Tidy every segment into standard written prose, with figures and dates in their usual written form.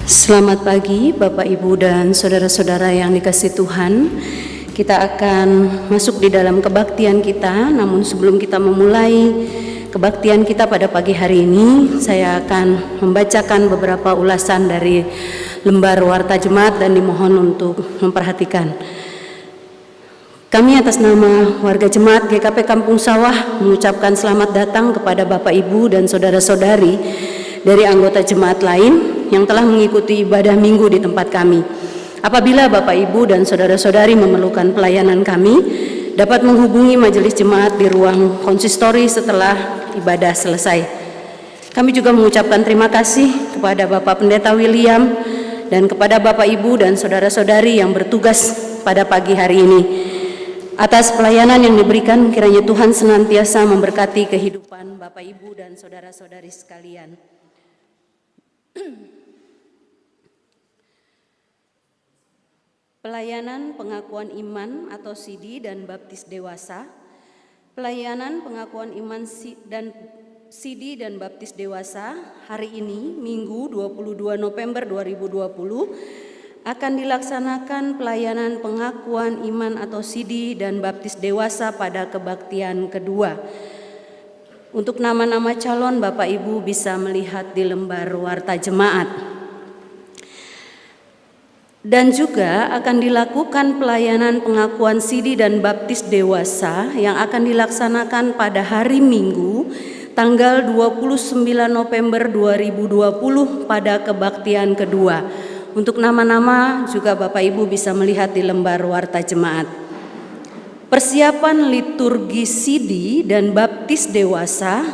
Selamat pagi Bapak Ibu dan saudara-saudara yang dikasihi Tuhan. Kita akan masuk di dalam kebaktian kita, namun sebelum kita memulai kebaktian kita pada pagi hari ini, saya akan membacakan beberapa ulasan dari lembar Warta Jemaat dan dimohon untuk memperhatikan. Kami atas nama warga Jemaat GKP Kampung Sawah mengucapkan selamat datang kepada Bapak Ibu dan saudara-saudari dari anggota jemaat lain yang telah mengikuti ibadah minggu di tempat kami. Apabila Bapak Ibu dan saudara-saudari memerlukan pelayanan kami, dapat menghubungi majelis jemaat di ruang konsistori setelah ibadah selesai. Kami juga mengucapkan terima kasih kepada Bapak Pendeta William dan kepada Bapak Ibu dan saudara-saudari yang bertugas pada pagi hari ini. Atas pelayanan yang diberikan, kiranya Tuhan senantiasa memberkati kehidupan Bapak Ibu dan saudara-saudari sekalian. Pelayanan pengakuan iman atau CD dan baptis dewasa. Pelayanan pengakuan iman dan CD dan baptis dewasa hari ini Minggu 22 November 2020 akan dilaksanakan pelayanan pengakuan iman atau CD dan baptis dewasa pada kebaktian kedua. Untuk nama-nama calon Bapak Ibu bisa melihat di lembar Warta Jemaat. Dan juga akan dilakukan pelayanan pengakuan CD dan baptis dewasa yang akan dilaksanakan pada hari Minggu tanggal 29 November 2020 pada kebaktian kedua. Untuk nama-nama juga Bapak Ibu bisa melihat di lembar Warta Jemaat. Persiapan liturgi CD dan baptis dewasa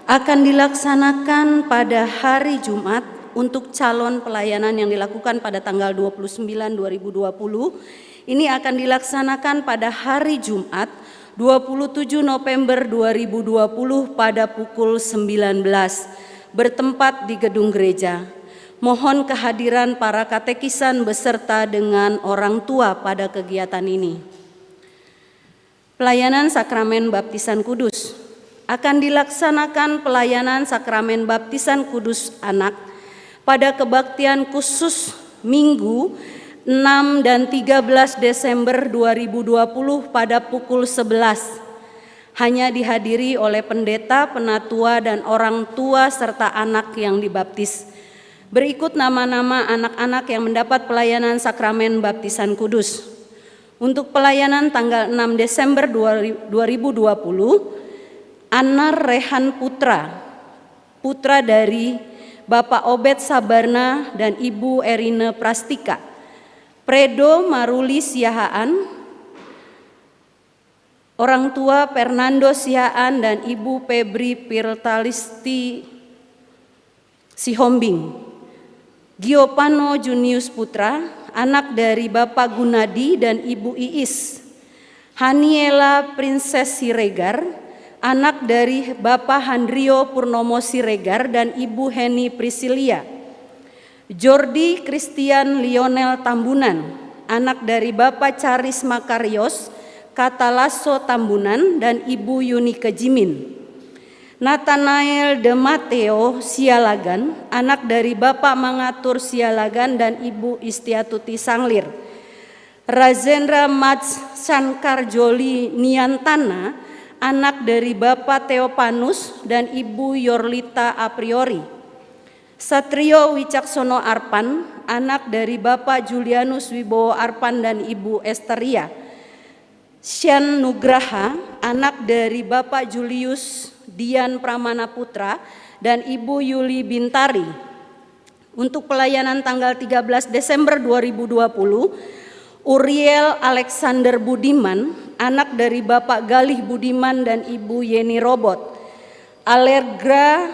akan dilaksanakan pada hari Jumat untuk calon pelayanan yang dilakukan pada tanggal 29/2020. Ini akan dilaksanakan pada hari Jumat 27 November 2020 pada pukul 19 bertempat di gedung gereja. Mohon kehadiran para katekisan beserta dengan orang tua pada kegiatan ini. Pelayanan sakramen baptisan kudus. Akan dilaksanakan pelayanan sakramen baptisan kudus anak pada kebaktian khusus Minggu 6 dan 13 Desember 2020 pada pukul 11. Hanya dihadiri oleh pendeta, penatua, dan orang tua serta anak yang dibaptis. Berikut nama-nama anak-anak yang mendapat pelayanan sakramen baptisan kudus. Untuk pelayanan tanggal 6 Desember 2020, Anar Rehan Putra, putra dari Bapak Obed Sabarna dan Ibu Erina Prastika. Predo Maruli Siahaan, orang tua Fernando Siahaan dan Ibu Febri Pirtalisti Sihombing. Giopano Junius Putra, anak dari Bapak Gunadi dan Ibu Iis. Haniela Princess Siregar, anak dari Bapak Handrio Purnomo Siregar dan Ibu Heni Priscilia. Jordi Christian Lionel Tambunan, anak dari Bapak Charis Makarios Katalaso Tambunan dan Ibu Yuni Kejimin. Nathanael de Mateo Sialagan, anak dari Bapak Mangatur Sialagan dan Ibu Istiatuti Sanglir. Razendra Mats Sankar Joli Niantana, anak dari Bapak Theopanus dan Ibu Yorlita Apriori. Satrio Wicaksono Arpan, anak dari Bapak Julianus Wibowo Arpan dan Ibu Esteria. Syan Nugraha, anak dari Bapak Julius Dian Pramana Putra dan Ibu Yuli Bintari. Untuk pelayanan tanggal 13 Desember 2020, Uriel Alexander Budiman, anak dari Bapak Galih Budiman dan Ibu Yeni Robot. Allegra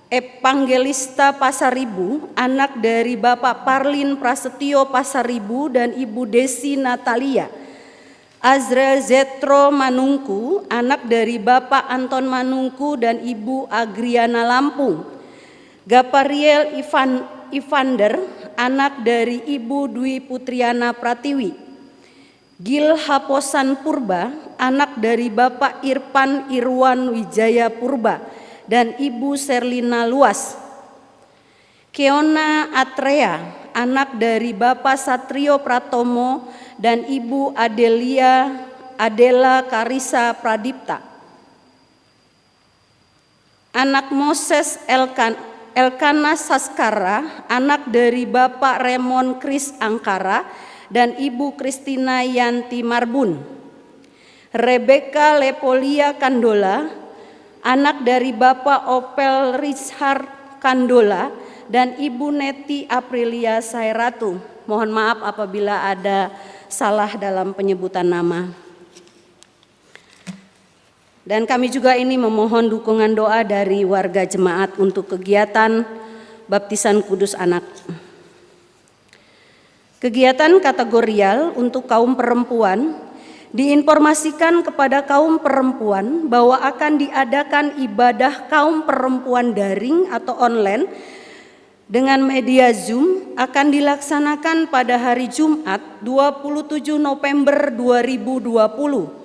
Evangelista Pasaribu, anak dari Bapak Parlin Prasetyo Pasaribu dan Ibu Desi Natalia. Azra Zetro Manungku, anak dari Bapak Anton Manungku dan Ibu Agriana Lampung. Gapariel Ivander, anak dari Ibu Dwi Putriana Pratiwi. Gil Haposan Purba, anak dari Bapak Irpan Irwan Wijaya Purba dan Ibu Serlina Luas. Keona Atrea, anak dari Bapak Satrio Pratomo dan Ibu Adela Karisa Pradipta. Anak Moses Elkana Saskara, anak dari Bapak Remon Kris Angkara dan Ibu Kristina Yanti Marbun. Rebecca Lepolia Kandola, anak dari Bapak Opel Richard Kandola dan Ibu Neti Aprilia Sairatu. Mohon maaf apabila ada salah dalam penyebutan nama. Dan kami juga ini memohon dukungan doa dari warga jemaat untuk kegiatan baptisan kudus anak. Kegiatan kategorial untuk kaum perempuan diinformasikan kepada kaum perempuan bahwa akan diadakan ibadah kaum perempuan daring atau online dengan media Zoom akan dilaksanakan pada hari Jumat 27 November 2020.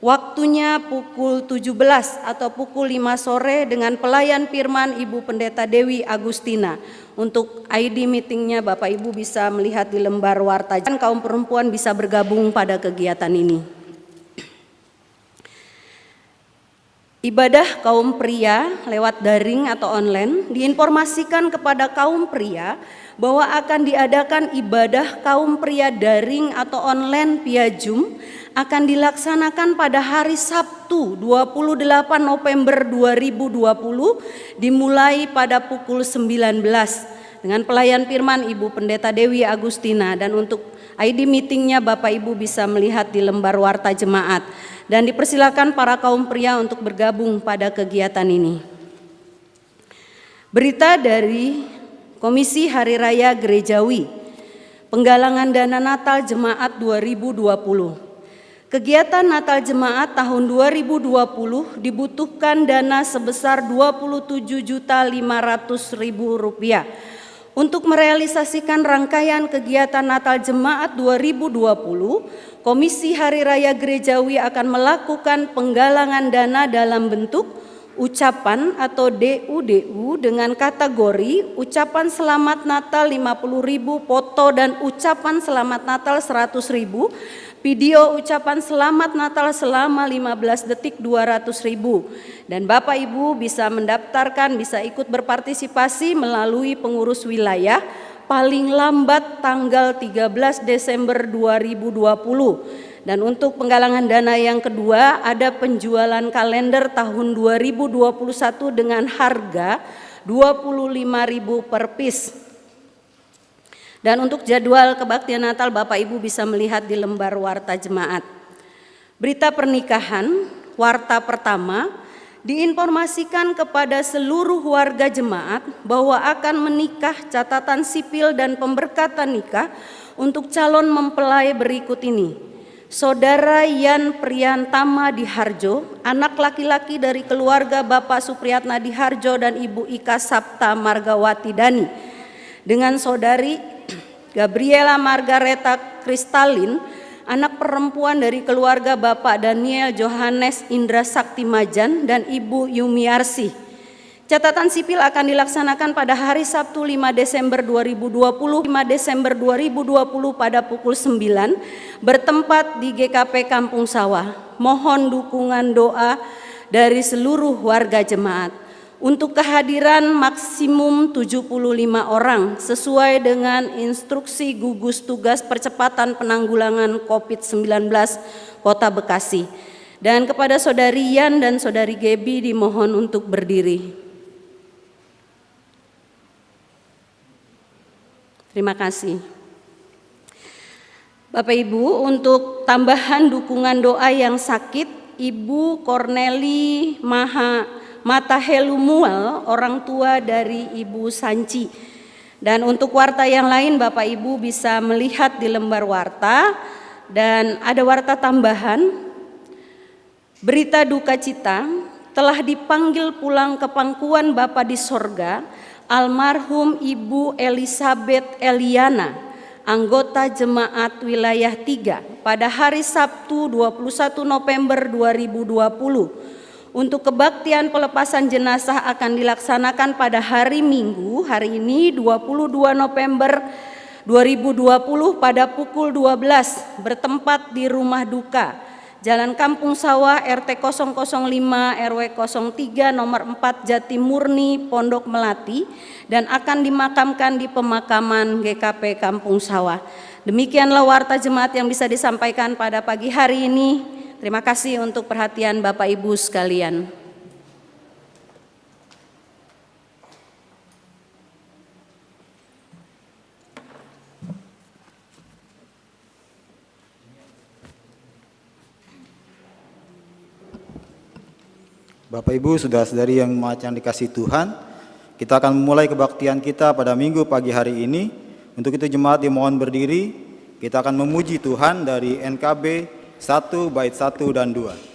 Waktunya pukul 17 atau pukul 5 sore dengan pelayan firman Ibu Pendeta Dewi Agustina. Untuk ID meetingnya Bapak Ibu bisa melihat di lembar warta. Kaum perempuan bisa bergabung pada kegiatan ini. Ibadah kaum pria lewat daring atau online diinformasikan kepada kaum pria bahwa akan diadakan ibadah kaum pria daring atau online via Zoom akan dilaksanakan pada hari Sabtu 28 November 2020 dimulai pada pukul 19 dengan pelayan firman Ibu Pendeta Dewi Agustina. Dan untuk ID meetingnya Bapak Ibu bisa melihat di lembar warta jemaat dan dipersilakan para kaum pria untuk bergabung pada kegiatan ini. Berita dari Komisi Hari Raya Gerejawi Penggalangan Dana Natal Jemaat 2020. Kegiatan Natal Jemaat tahun 2020 dibutuhkan dana sebesar Rp27.500.000 untuk merealisasikan rangkaian kegiatan Natal Jemaat 2020. Komisi Hari Raya Gerejawi akan melakukan penggalangan dana dalam bentuk ucapan atau DUDU dengan kategori ucapan selamat Natal 50.000, foto dan ucapan selamat Natal 100.000, video ucapan selamat Natal selama 15 detik 200.000. Dan Bapak Ibu bisa mendaftarkan, bisa ikut berpartisipasi melalui pengurus wilayah paling lambat tanggal 13 Desember 2020. Dan untuk penggalangan dana yang kedua ada penjualan kalender tahun 2021 dengan harga Rp25.000 per piece. Dan untuk jadwal kebaktian Natal Bapak Ibu bisa melihat di lembar warta jemaat. Berita pernikahan, warta pertama, diinformasikan kepada seluruh warga jemaat bahwa akan menikah catatan sipil dan pemberkatan nikah untuk calon mempelai berikut ini. Saudara Yan Priyantama Diharjo, anak laki-laki dari keluarga Bapak Supriyatna Diharjo dan Ibu Ika Sapta Margawati Dani, dengan Saudari Gabriela Margareta Kristalin, anak perempuan dari keluarga Bapak Daniel Johannes Indra Sakti Majan dan Ibu Yumiarsi. Catatan sipil akan dilaksanakan pada hari Sabtu 5 Desember 2020 pada pukul 9 bertempat di GKP Kampung Sawah. Mohon dukungan doa dari seluruh warga jemaat. Untuk kehadiran maksimum 75 orang sesuai dengan instruksi gugus tugas percepatan penanggulangan COVID-19 Kota Bekasi. Dan kepada Saudari Yan dan Saudari Gebi dimohon untuk berdiri. Terima kasih. Bapak Ibu, untuk tambahan dukungan doa yang sakit, Ibu Corneli Matahelumual, orang tua dari Ibu Sanci. Dan untuk warta yang lain Bapak Ibu bisa melihat di lembar warta. Dan ada warta tambahan, berita duka cita, telah dipanggil pulang ke pangkuan Bapa di sorga almarhum Ibu Elizabeth Eliana, anggota jemaat wilayah 3 pada hari Sabtu 21 November 2020. Untuk kebaktian pelepasan jenazah akan dilaksanakan pada hari Minggu, hari ini 22 November 2020 pada pukul 12 bertempat di Rumah Duka, Jalan Kampung Sawah RT 005 RW 03 nomor 4 Jatimurni, Pondok Melati, dan akan dimakamkan di pemakaman GKP Kampung Sawah. Demikianlah warta jemaat yang bisa disampaikan pada pagi hari ini. Terima kasih untuk perhatian Bapak Ibu sekalian. Bapak Ibu, saudara-saudari yang dikasihi Tuhan, kita akan memulai kebaktian kita pada Minggu pagi hari ini. Untuk itu jemaat dimohon berdiri, kita akan memuji Tuhan dari NKB 1 bait 1 dan 2.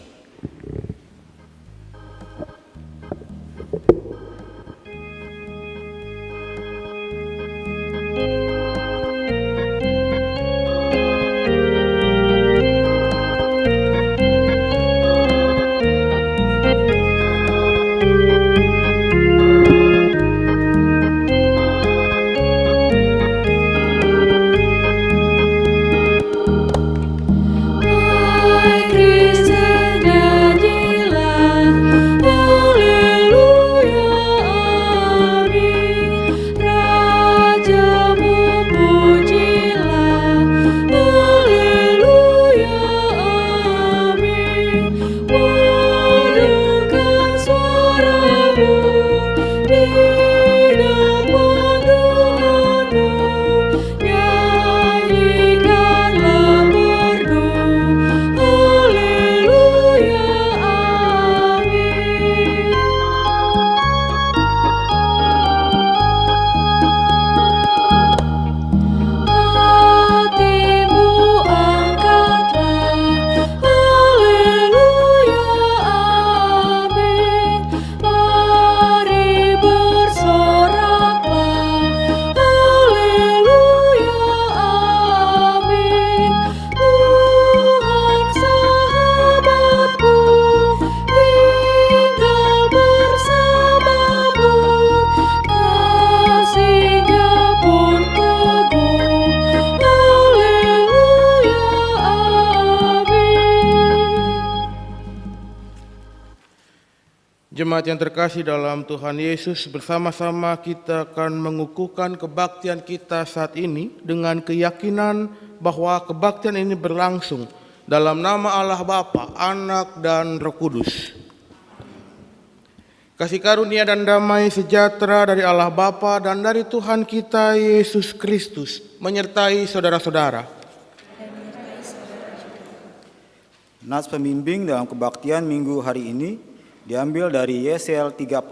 Jemaat yang terkasih dalam Tuhan Yesus, bersama-sama kita akan mengukuhkan kebaktian kita saat ini dengan keyakinan bahwa kebaktian ini berlangsung dalam nama Allah Bapa, Anak, dan Roh Kudus. Kasih karunia dan damai sejahtera dari Allah Bapa dan dari Tuhan kita Yesus Kristus menyertai saudara-saudara. Nas pembimbing dalam kebaktian Minggu hari ini diambil dari Yesaya 34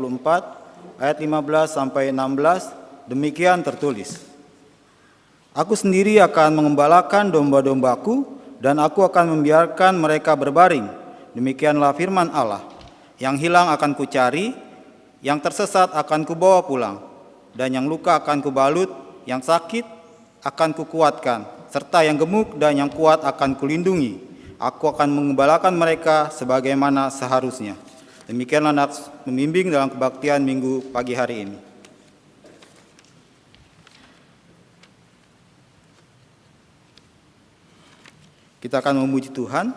ayat 15 sampai 16. Demikian tertulis, Aku sendiri akan mengembalakan domba-dombaku dan aku akan membiarkan mereka berbaring. Demikianlah firman Allah. Yang hilang akan kucari, yang tersesat akan kubawa pulang, dan yang luka akan kubalut, yang sakit akan kukuatkan, serta yang gemuk dan yang kuat akan kulindungi. Aku akan mengembalakan mereka sebagaimana seharusnya. Demikianlah nats membimbing dalam kebaktian Minggu pagi hari ini. Kita akan memuji Tuhan.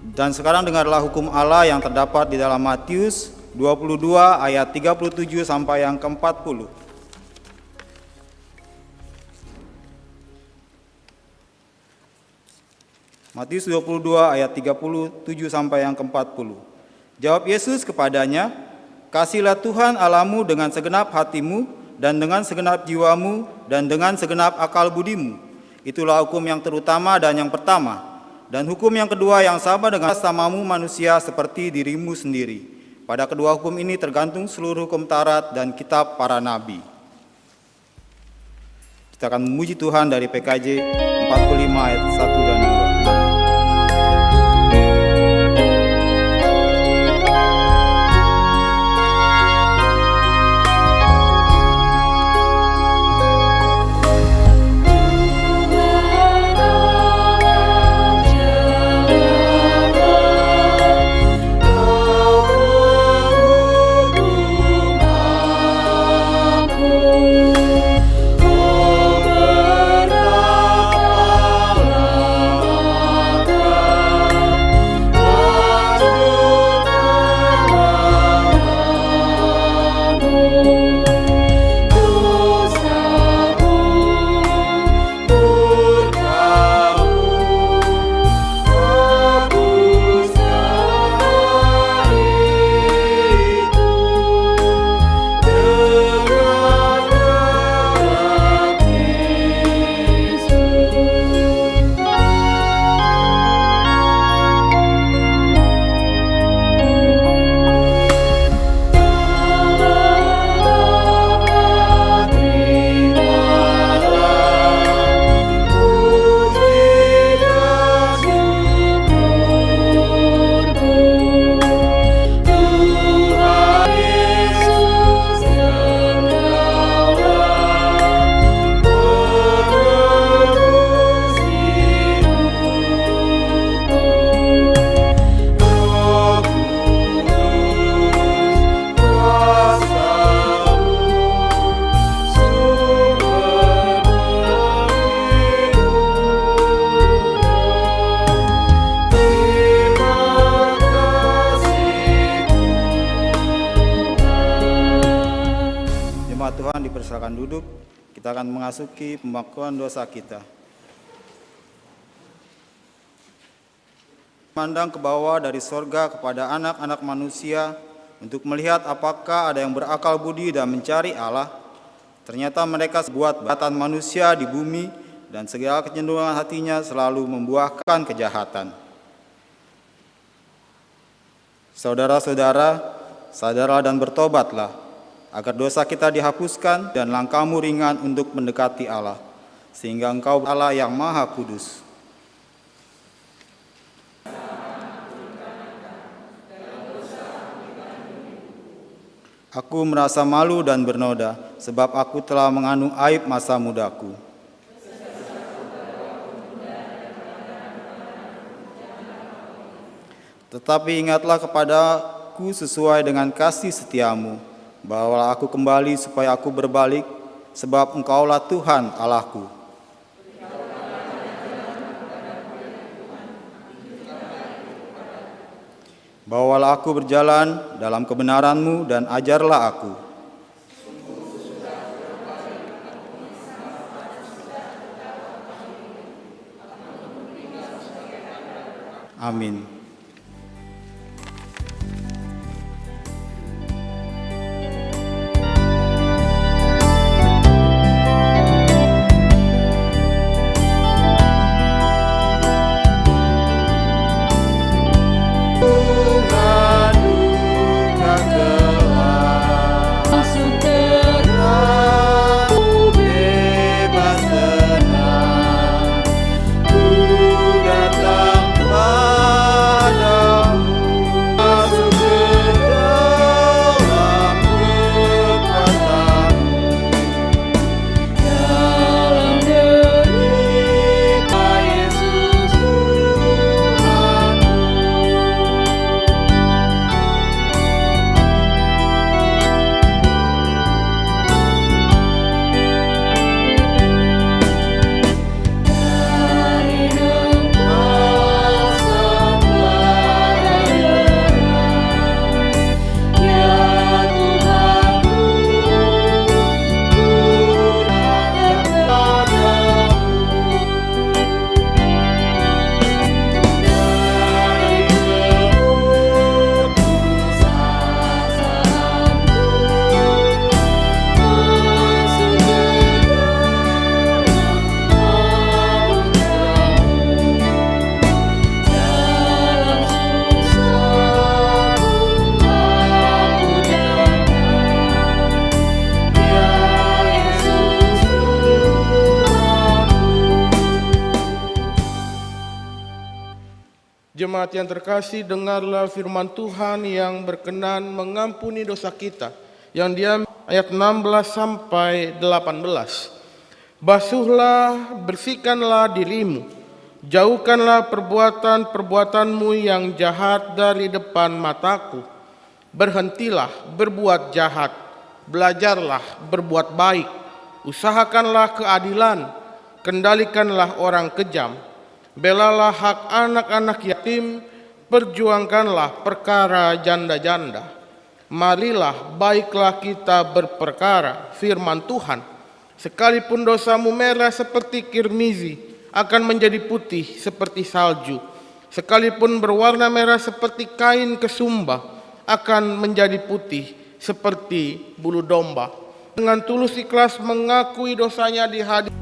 Dan sekarang dengarlah hukum Allah yang terdapat di dalam Matius 22 ayat 37 sampai yang ke-40. Matius 22 ayat 37 sampai yang ke-40. Jawab Yesus kepadanya, Kasihlah Tuhan Allahmu dengan segenap hatimu, dan dengan segenap jiwamu, dan dengan segenap akal budimu. Itulah hukum yang terutama dan yang pertama. Dan hukum yang kedua yang sama dengan samamu manusia seperti dirimu sendiri. Pada kedua hukum ini tergantung seluruh hukum Taurat dan kitab para nabi. Kita akan memuji Tuhan dari PKJ 45 ayat 1 dan 2. Tuhan dipersilakan duduk. Kita akan memasuki pengakuan dosa kita. Memandang ke bawah dari sorga kepada anak-anak manusia untuk melihat apakah ada yang berakal budi dan mencari Allah. Ternyata mereka buat batan manusia di bumi dan segala kecenderungan hatinya selalu membuahkan kejahatan. Saudara-saudara, sadarlah dan bertobatlah, agar dosa kita dihapuskan dan langkahmu ringan untuk mendekati Allah, sehingga engkau Allah yang Maha Kudus. Aku merasa malu dan bernoda, sebab aku telah mengandung aib masa mudaku. Tetapi ingatlah kepadaku sesuai dengan kasih setiamu, bawalah aku kembali supaya aku berbalik, sebab engkaulah Tuhan Allahku. Bawalah aku berjalan dalam kebenaran-Mu dan ajarlah aku. Amin. Jemaat yang terkasih, dengarlah firman Tuhan yang berkenan mengampuni dosa kita, yang diambil ayat 16 sampai 18. Basuhlah, bersihkanlah dirimu, jauhkanlah perbuatan-perbuatanmu yang jahat dari depan mataku. Berhentilah berbuat jahat, belajarlah berbuat baik, usahakanlah keadilan, kendalikanlah orang kejam. Belalah hak anak-anak yatim, perjuangkanlah perkara janda-janda. Marilah baiklah kita berperkara, firman Tuhan. Sekalipun dosamu merah seperti kirmizi, akan menjadi putih seperti salju. Sekalipun berwarna merah seperti kain kesumba, akan menjadi putih seperti bulu domba. Dengan tulus ikhlas mengakui dosanya di hadirat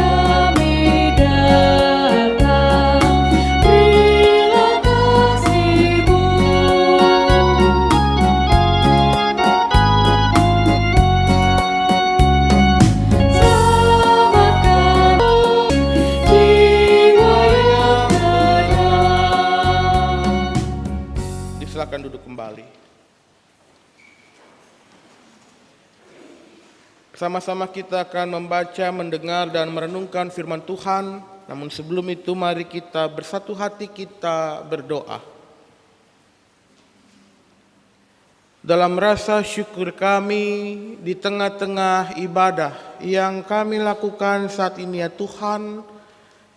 Kami datang Bersama-sama kita akan membaca, mendengar, dan merenungkan firman Tuhan. Namun sebelum itu mari kita bersatu hati, kita berdoa. Dalam rasa syukur kami di tengah-tengah ibadah yang kami lakukan saat ini ya Tuhan,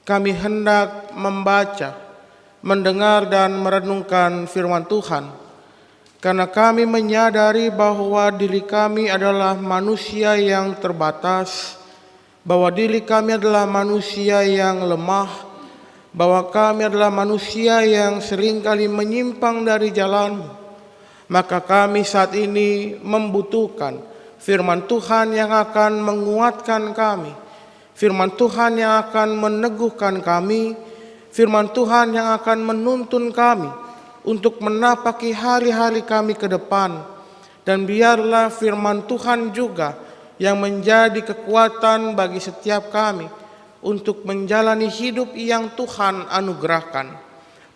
kami hendak membaca, mendengar dan merenungkan firman Tuhan. Karena kami menyadari bahwa diri kami adalah manusia yang terbatas, bahwa diri kami adalah manusia yang lemah, bahwa kami adalah manusia yang seringkali menyimpang dari jalan-Mu. Maka kami saat ini membutuhkan firman Tuhan yang akan menguatkan kami, firman Tuhan yang akan meneguhkan kami, firman Tuhan yang akan menuntun kami untuk menapaki hari-hari kami ke depan. Dan biarlah firman Tuhan juga yang menjadi kekuatan bagi setiap kami untuk menjalani hidup yang Tuhan anugerahkan.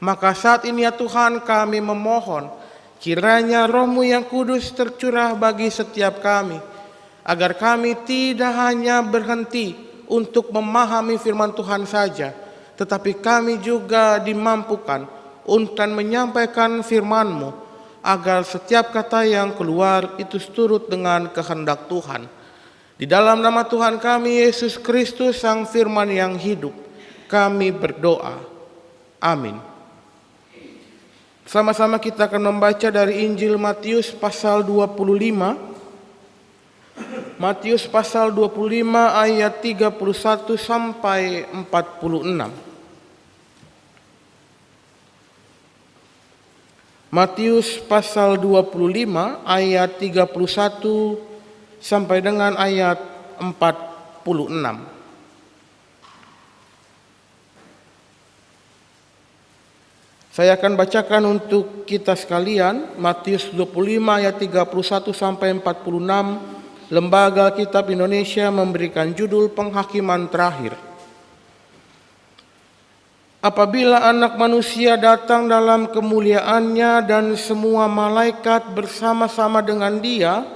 Maka saat ini ya Tuhan, kami memohon kiranya Roh-Mu yang kudus tercurah bagi setiap kami, agar kami tidak hanya berhenti untuk memahami firman Tuhan saja, tetapi kami juga dimampukan untuk menyampaikan firman-Mu, agar setiap kata yang keluar itu turut dengan kehendak Tuhan. Di dalam nama Tuhan kami Yesus Kristus, Sang Firman yang hidup, kami berdoa. Amin. Sama-sama kita akan membaca dari Injil Matius pasal 25. Matius pasal 25 ayat 31 sampai 46. Matius pasal 25 ayat 31 sampai dengan ayat 46. Saya akan bacakan untuk kita sekalian. Matius 25 ayat 31 sampai 46. Lembaga Alkitab Indonesia memberikan judul Penghakiman Terakhir. Apabila Anak Manusia datang dalam kemuliaannya dan semua malaikat bersama-sama dengan Dia,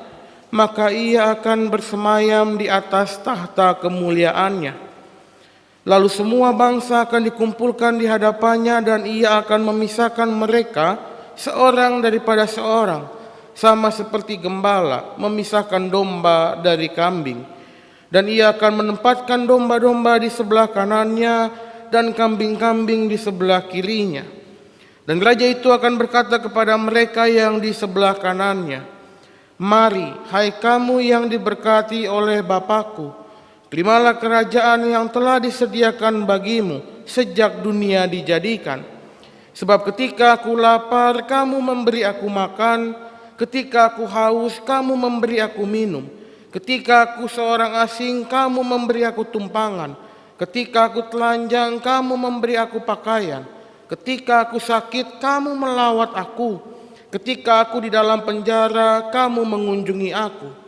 maka Ia akan bersemayam di atas tahta kemuliaannya. Lalu semua bangsa akan dikumpulkan di hadapannya dan Ia akan memisahkan mereka seorang daripada seorang, sama seperti gembala memisahkan domba dari kambing. Dan Ia akan menempatkan domba-domba di sebelah kanannya dan kambing-kambing di sebelah kirinya. Dan raja itu akan berkata kepada mereka yang di sebelah kanannya, "Mari, hai kamu yang diberkati oleh Bapa-Ku, terimalah kerajaan yang telah disediakan bagimu sejak dunia dijadikan. Sebab ketika aku lapar, kamu memberi aku makan, ketika aku haus, kamu memberi aku minum, ketika aku seorang asing, kamu memberi aku tumpangan, ketika aku telanjang, kamu memberi aku pakaian, ketika aku sakit, kamu melawat aku, ketika aku di dalam penjara, kamu mengunjungi aku."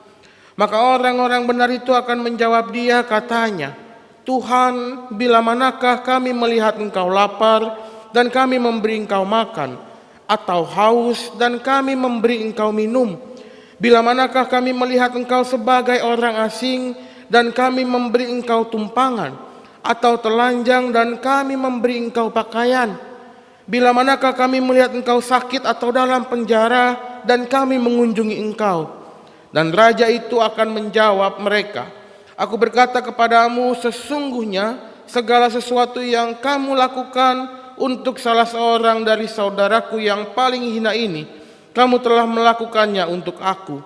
Maka orang-orang benar itu akan menjawab Dia, katanya, "Tuhan, bila manakah kami melihat Engkau lapar dan kami memberi Engkau makan, atau haus dan kami memberi Engkau minum? Bila manakah kami melihat Engkau sebagai orang asing dan kami memberi Engkau tumpangan, atau telanjang dan kami memberi Engkau pakaian? Bila manakah kami melihat Engkau sakit atau dalam penjara dan kami mengunjungi Engkau?" Dan raja itu akan menjawab mereka, "Aku berkata kepadamu, sesungguhnya segala sesuatu yang kamu lakukan untuk salah seorang dari saudaraku yang paling hina ini, kamu telah melakukannya untuk aku."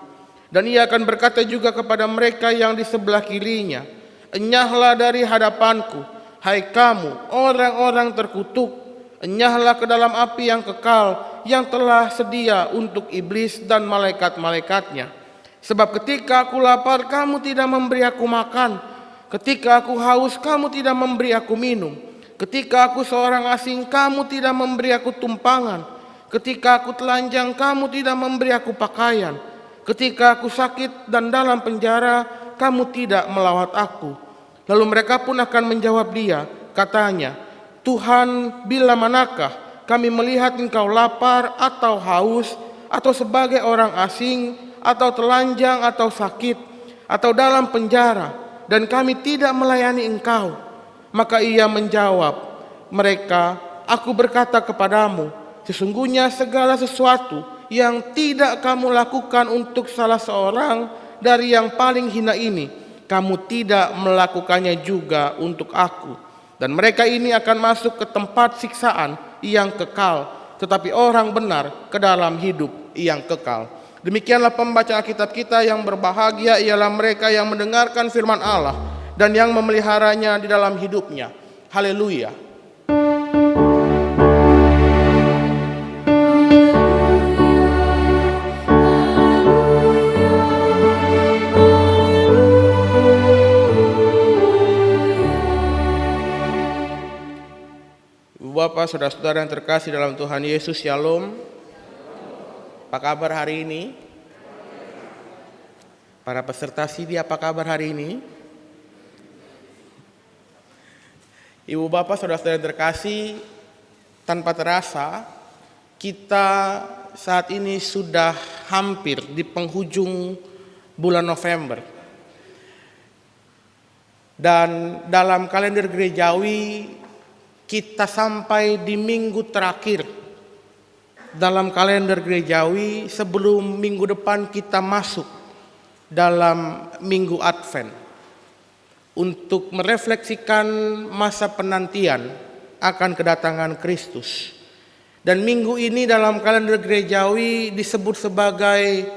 Dan Ia akan berkata juga kepada mereka yang di sebelah kirinya, "Enyahlah dari hadapanku, hai kamu orang-orang terkutuk, enyahlah ke dalam api yang kekal yang telah sedia untuk iblis dan malaikat-malaikatnya. Sebab ketika aku lapar, kamu tidak memberi aku makan, ketika aku haus, kamu tidak memberi aku minum, ketika aku seorang asing, kamu tidak memberi aku tumpangan, ketika aku telanjang, kamu tidak memberi aku pakaian, ketika aku sakit dan dalam penjara, kamu tidak melawat aku." Lalu mereka pun akan menjawab Dia, katanya, "Tuhan, bila manakah kami melihat Engkau lapar atau haus, atau sebagai orang asing, atau telanjang, atau sakit, atau dalam penjara, dan kami tidak melayani engkau?" Maka ia menjawab mereka, "Aku berkata kepadamu, sesungguhnya segala sesuatu yang tidak kamu lakukan untuk salah seorang dari yang paling hina ini, kamu tidak melakukannya juga untuk aku. Dan mereka ini akan masuk ke tempat siksaan yang kekal, tetapi orang benar ke dalam hidup yang kekal." Demikianlah pembacaan Alkitab kita. Yang berbahagia ialah mereka yang mendengarkan firman Allah dan yang memeliharanya di dalam hidupnya. Haleluya. Ibu bapak, saudara-saudara yang terkasih dalam Tuhan Yesus, Shalom. Apa kabar hari ini? Para peserta CD, apa kabar hari ini? Ibu bapak, saudara-saudara yang terkasih, tanpa terasa kita saat ini sudah hampir di penghujung bulan November. Dan dalam kalender gerejawi kita sampai di minggu terakhir dalam kalender gerejawi sebelum minggu depan kita masuk dalam minggu Advent untuk merefleksikan masa penantian akan kedatangan Kristus. Dan minggu ini dalam kalender gerejawi disebut sebagai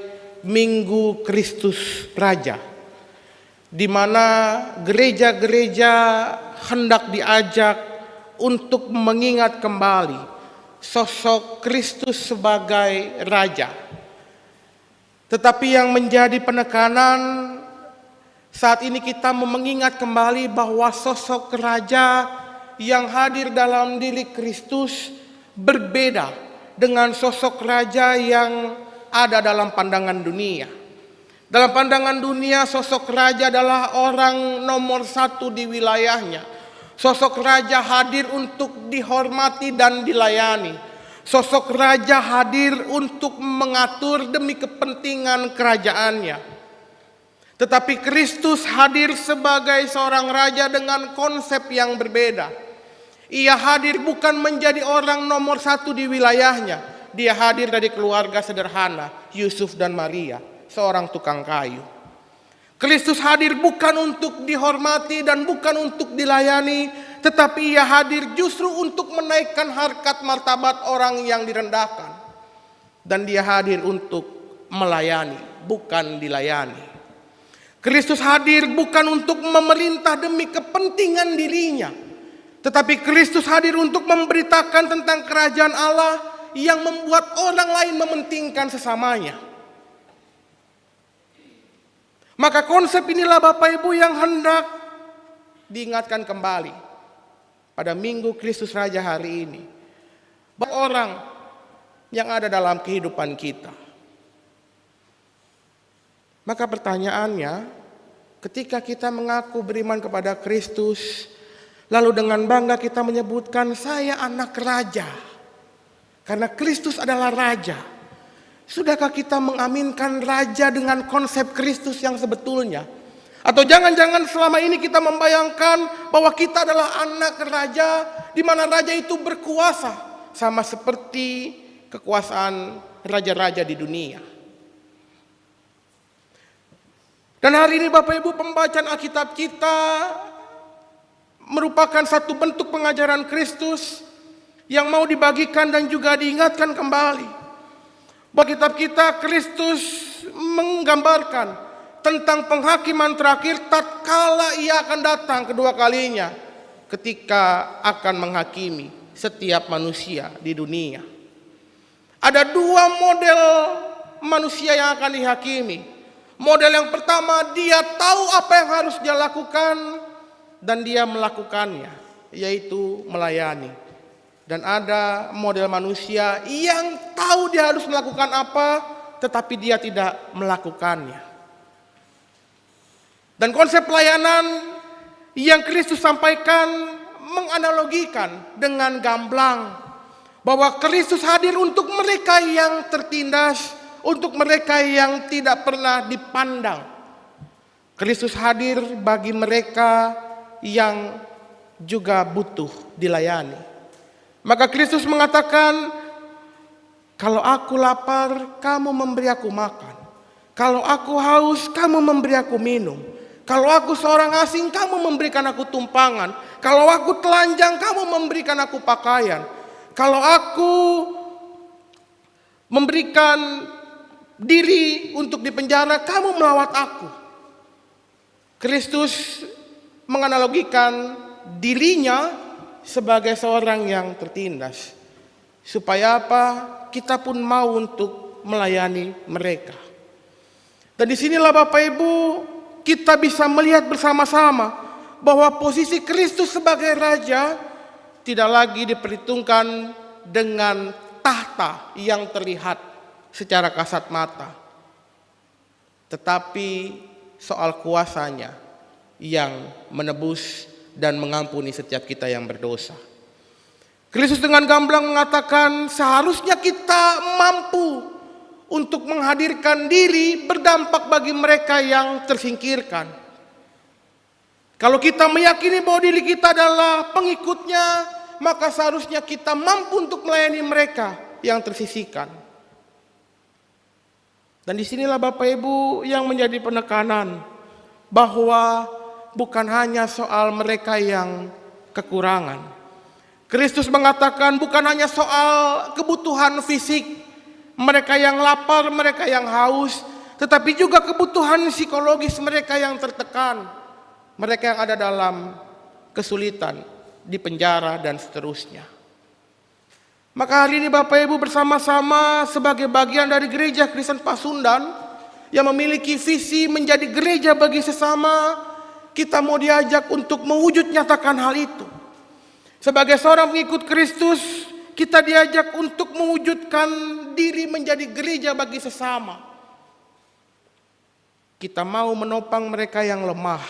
Minggu Kristus Raja, di mana gereja-gereja hendak diajak untuk mengingat kembali sosok Kristus sebagai Raja. Tetapi yang menjadi penekanan saat ini kita mengingat kembali bahwa sosok Raja yang hadir dalam diri Kristus berbeda dengan sosok Raja yang ada dalam pandangan dunia. Dalam pandangan dunia, sosok Raja adalah orang nomor satu di wilayahnya. Sosok Raja hadir untuk dihormati dan dilayani. Sosok Raja hadir untuk mengatur demi kepentingan kerajaannya. Tetapi Kristus hadir sebagai seorang Raja dengan konsep yang berbeda. Ia hadir bukan menjadi orang nomor satu di wilayahnya. Dia hadir dari keluarga sederhana, Yusuf dan Maria, seorang tukang kayu. Kristus hadir bukan untuk dihormati dan bukan untuk dilayani, tetapi ia hadir justru untuk menaikkan harkat martabat orang yang direndahkan. Dan dia hadir untuk melayani, bukan dilayani. Kristus hadir bukan untuk memerintah demi kepentingan dirinya, tetapi Kristus hadir untuk memberitakan tentang kerajaan Allah yang membuat orang lain mementingkan sesamanya. Maka konsep inilah Bapak Ibu yang hendak diingatkan kembali pada Minggu Kristus Raja hari ini. Bahwa orang yang ada dalam kehidupan kita. Maka pertanyaannya, ketika kita mengaku beriman kepada Kristus, lalu dengan bangga kita menyebutkan saya anak raja, karena Kristus adalah raja. Sudahkah kita mengaminkan raja dengan konsep Kristus yang sebetulnya? Atau jangan-jangan selama ini kita membayangkan bahwa kita adalah anak raja, di mana raja itu berkuasa, sama seperti kekuasaan raja-raja di dunia. Dan hari ini Bapak Ibu, pembacaan Alkitab kita merupakan satu bentuk pengajaran Kristus yang mau dibagikan dan juga diingatkan kembali. Bahwa kitab kita, Kristus menggambarkan tentang penghakiman terakhir tatkala ia akan datang kedua kalinya, ketika akan menghakimi setiap manusia di dunia. Ada dua model manusia yang akan dihakimi. Model yang pertama, dia tahu apa yang harus dia lakukan dan dia melakukannya, yaitu melayani. Dan ada model manusia yang tahu dia harus melakukan apa, tetapi dia tidak melakukannya. Dan konsep pelayanan yang Kristus sampaikan menganalogikan dengan gamblang, bahwa Kristus hadir untuk mereka yang tertindas, untuk mereka yang tidak pernah dipandang. Kristus hadir bagi mereka yang juga butuh dilayani. Maka Kristus mengatakan, kalau aku lapar, kamu memberi aku makan. Kalau aku haus, kamu memberi aku minum. Kalau aku seorang asing, kamu memberikan aku tumpangan. Kalau aku telanjang, kamu memberikan aku pakaian. Kalau aku memberikan diri untuk dipenjara, kamu melawat aku. Kristus menganalogikan dirinya sebagai seorang yang tertindas. Supaya apa? Kita pun mau untuk melayani mereka. Dan disinilah Bapak Ibu, kita bisa melihat bersama-sama bahwa posisi Kristus sebagai Raja tidak lagi diperhitungkan dengan tahta yang terlihat secara kasat mata, tetapi soal kuasanya yang menebus dan mengampuni setiap kita yang berdosa. Kristus dengan gamblang mengatakan seharusnya kita mampu untuk menghadirkan diri berdampak bagi mereka yang tersingkirkan. Kalau kita meyakini bahwa diri kita adalah pengikutnya, maka seharusnya kita mampu untuk melayani mereka yang tersisihkan. Dan disinilah Bapak Ibu yang menjadi penekanan bahwa bukan hanya soal mereka yang kekurangan. Kristus mengatakan bukan hanya soal kebutuhan fisik, mereka yang lapar, mereka yang haus, tetapi juga kebutuhan psikologis mereka yang tertekan, mereka yang ada dalam kesulitan, di penjara dan seterusnya. Maka hari ini Bapak Ibu bersama-sama sebagai bagian dari Gereja Kristen Pasundan yang memiliki visi menjadi gereja bagi sesama, kita mau diajak untuk mewujud nyatakan hal itu. Sebagai seorang pengikut Kristus, kita diajak untuk mewujudkan diri menjadi gereja bagi sesama. Kita mau menopang mereka yang lemah,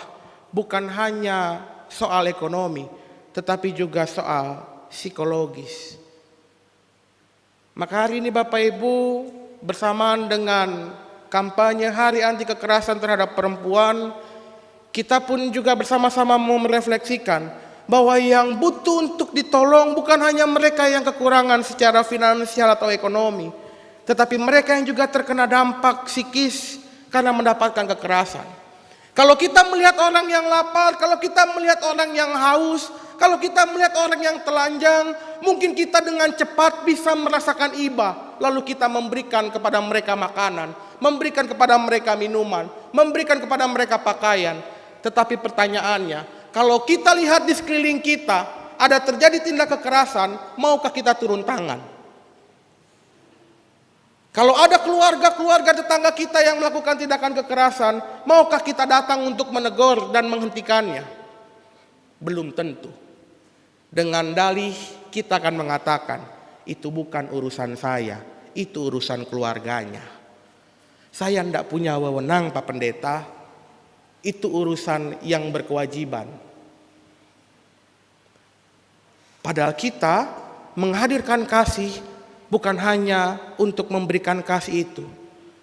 bukan hanya soal ekonomi, tetapi juga soal psikologis. Maka hari ini Bapak Ibu, bersamaan dengan kampanye Hari Anti Kekerasan Terhadap Perempuan, kita pun juga bersama-sama mau merefleksikan bahwa yang butuh untuk ditolong bukan hanya mereka yang kekurangan secara finansial atau ekonomi, tetapi mereka yang juga terkena dampak psikis karena mendapatkan kekerasan. Kalau kita melihat orang yang lapar, kalau kita melihat orang yang haus, kalau kita melihat orang yang telanjang, mungkin kita dengan cepat bisa merasakan iba, lalu kita memberikan kepada mereka makanan, memberikan kepada mereka minuman, memberikan kepada mereka pakaian. Tetapi pertanyaannya, kalau kita lihat di sekeliling kita ada terjadi tindak kekerasan, maukah kita turun tangan? Kalau ada keluarga tetangga kita yang melakukan tindakan kekerasan, maukah kita datang untuk menegur dan menghentikannya? Belum tentu. Dengan dalih kita akan mengatakan, itu bukan urusan saya, itu urusan keluarganya. Saya tidak punya wewenang Pak Pendeta, itu urusan yang berkewajiban. Padahal kita menghadirkan kasih bukan hanya untuk memberikan kasih itu,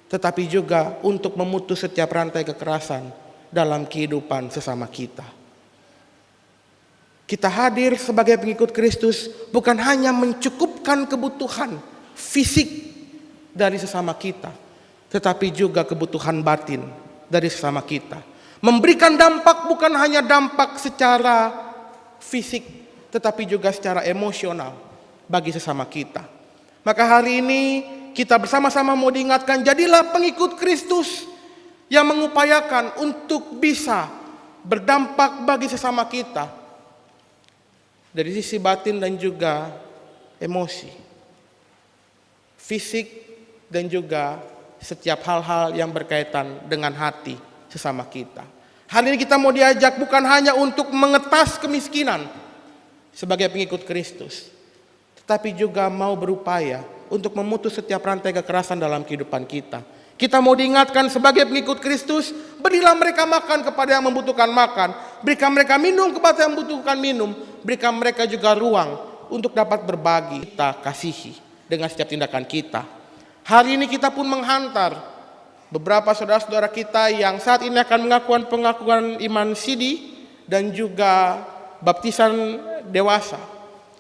tetapi juga untuk memutus setiap rantai kekerasan dalam kehidupan sesama kita. Kita hadir sebagai pengikut Kristus bukan hanya mencukupkan kebutuhan fisik dari sesama kita, tetapi juga kebutuhan batin dari sesama kita. Memberikan dampak bukan hanya dampak secara fisik, tetapi juga secara emosional bagi sesama kita. Maka hari ini kita bersama-sama mau diingatkan, jadilah pengikut Kristus yang mengupayakan untuk bisa berdampak bagi sesama kita dari sisi batin dan juga emosi, fisik dan juga setiap hal-hal yang berkaitan dengan hati sesama kita. Hari ini kita mau diajak bukan hanya untuk mengetas kemiskinan sebagai pengikut Kristus, tetapi juga mau berupaya untuk memutus setiap rantai kekerasan dalam kehidupan kita. Kita mau diingatkan sebagai pengikut Kristus, berilah mereka makan kepada yang membutuhkan makan, berikan mereka minum kepada yang membutuhkan minum, berikan mereka juga ruang untuk dapat berbagi. Kita kasihi dengan setiap tindakan kita. Hari ini kita pun menghantar beberapa saudara-saudara kita yang saat ini akan pengakuan iman sidi dan juga baptisan dewasa.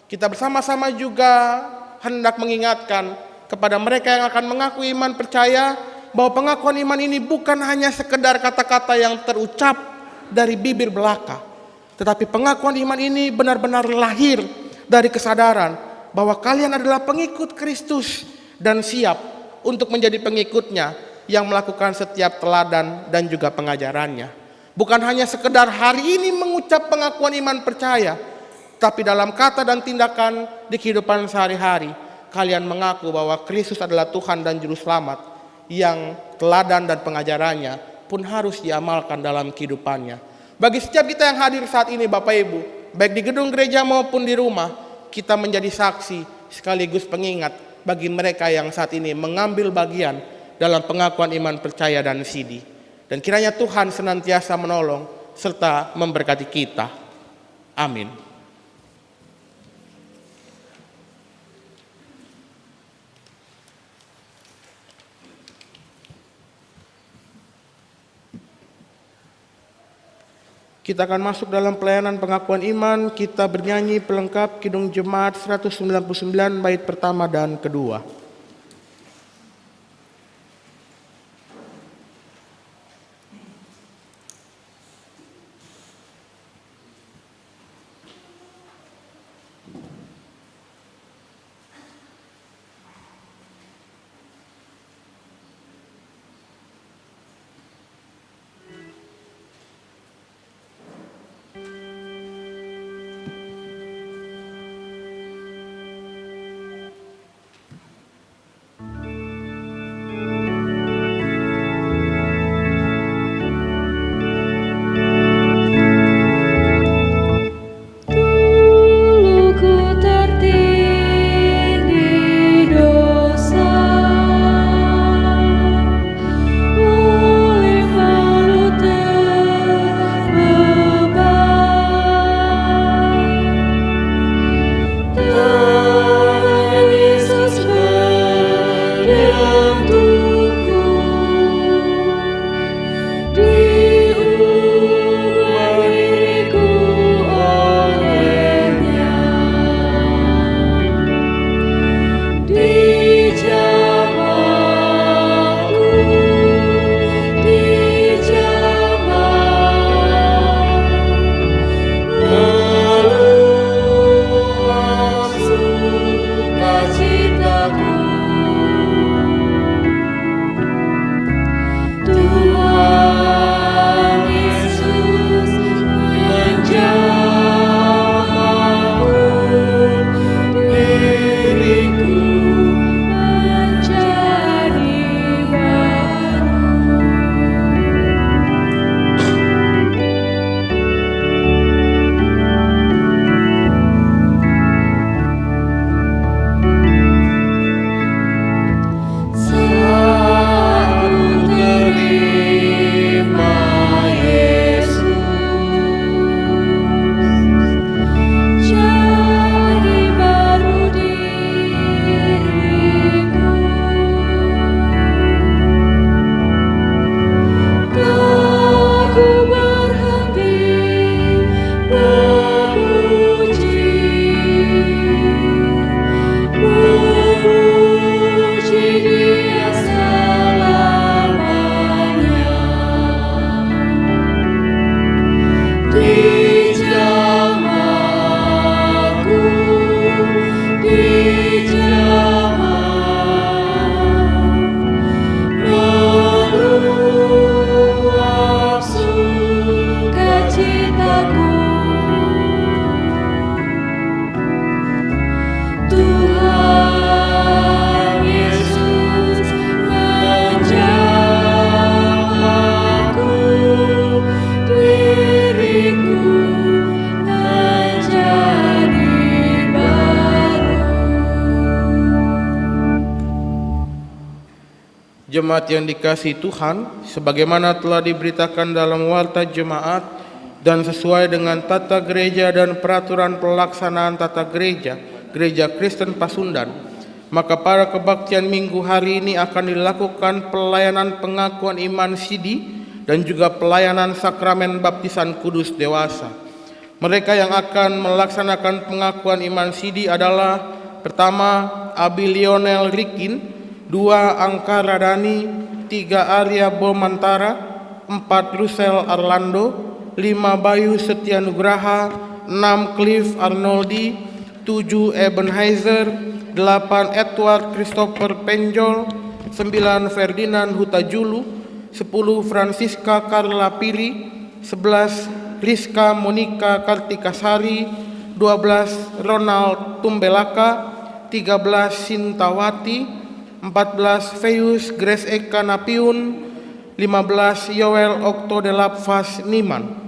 Kita bersama-sama juga hendak mengingatkan kepada mereka yang akan mengaku iman percaya bahwa pengakuan iman ini bukan hanya sekedar kata-kata yang terucap dari bibir belaka, tetapi pengakuan iman ini benar-benar lahir dari kesadaran bahwa kalian adalah pengikut Kristus dan siap untuk menjadi pengikutnya yang melakukan setiap teladan dan juga pengajarannya. Bukan hanya sekedar hari ini mengucap pengakuan iman percaya, tapi dalam kata dan tindakan di kehidupan sehari-hari, kalian mengaku bahwa Kristus adalah Tuhan dan Juru Selamat yang teladan dan pengajarannya pun harus diamalkan dalam kehidupannya. Bagi setiap kita yang hadir saat ini Bapak Ibu, baik di gedung gereja maupun di rumah, kita menjadi saksi sekaligus pengingat bagi mereka yang saat ini mengambil bagian dalam pengakuan iman percaya dan sidi. Dan kiranya Tuhan senantiasa menolong serta memberkati kita. Amin. Kita akan masuk dalam pelayanan pengakuan iman. Kita bernyanyi pelengkap Kidung Jemaat 199 bait pertama dan kedua. Jemaat yang dikasihi Tuhan, sebagaimana telah diberitakan dalam warta jemaat dan sesuai dengan tata gereja dan peraturan pelaksanaan tata gereja Gereja Kristen Pasundan, Maka pada kebaktian minggu hari ini akan dilakukan pelayanan pengakuan iman sidi dan juga pelayanan sakramen baptisan kudus dewasa. Mereka yang akan melaksanakan pengakuan iman sidi adalah pertama Abi Lionel Rikin, 2 Angka Radani, 3 Arya Bomantara, 4 Russell Arlando, 5 Bayu Setia Nugraha, 6 Cliff Arnoldi, 7 Ebenheiser, 8 Edward Christopher Penjol, 9 Ferdinand Hutajulu, 10 Francisca Carla Piri, 11 Rizka Monika Kartikasari, 12 Ronald Tumbelaka, 13 Sintawati, 14 Feus Grace Eka Napiun, 15 Yoel Oktodelapfas Niman.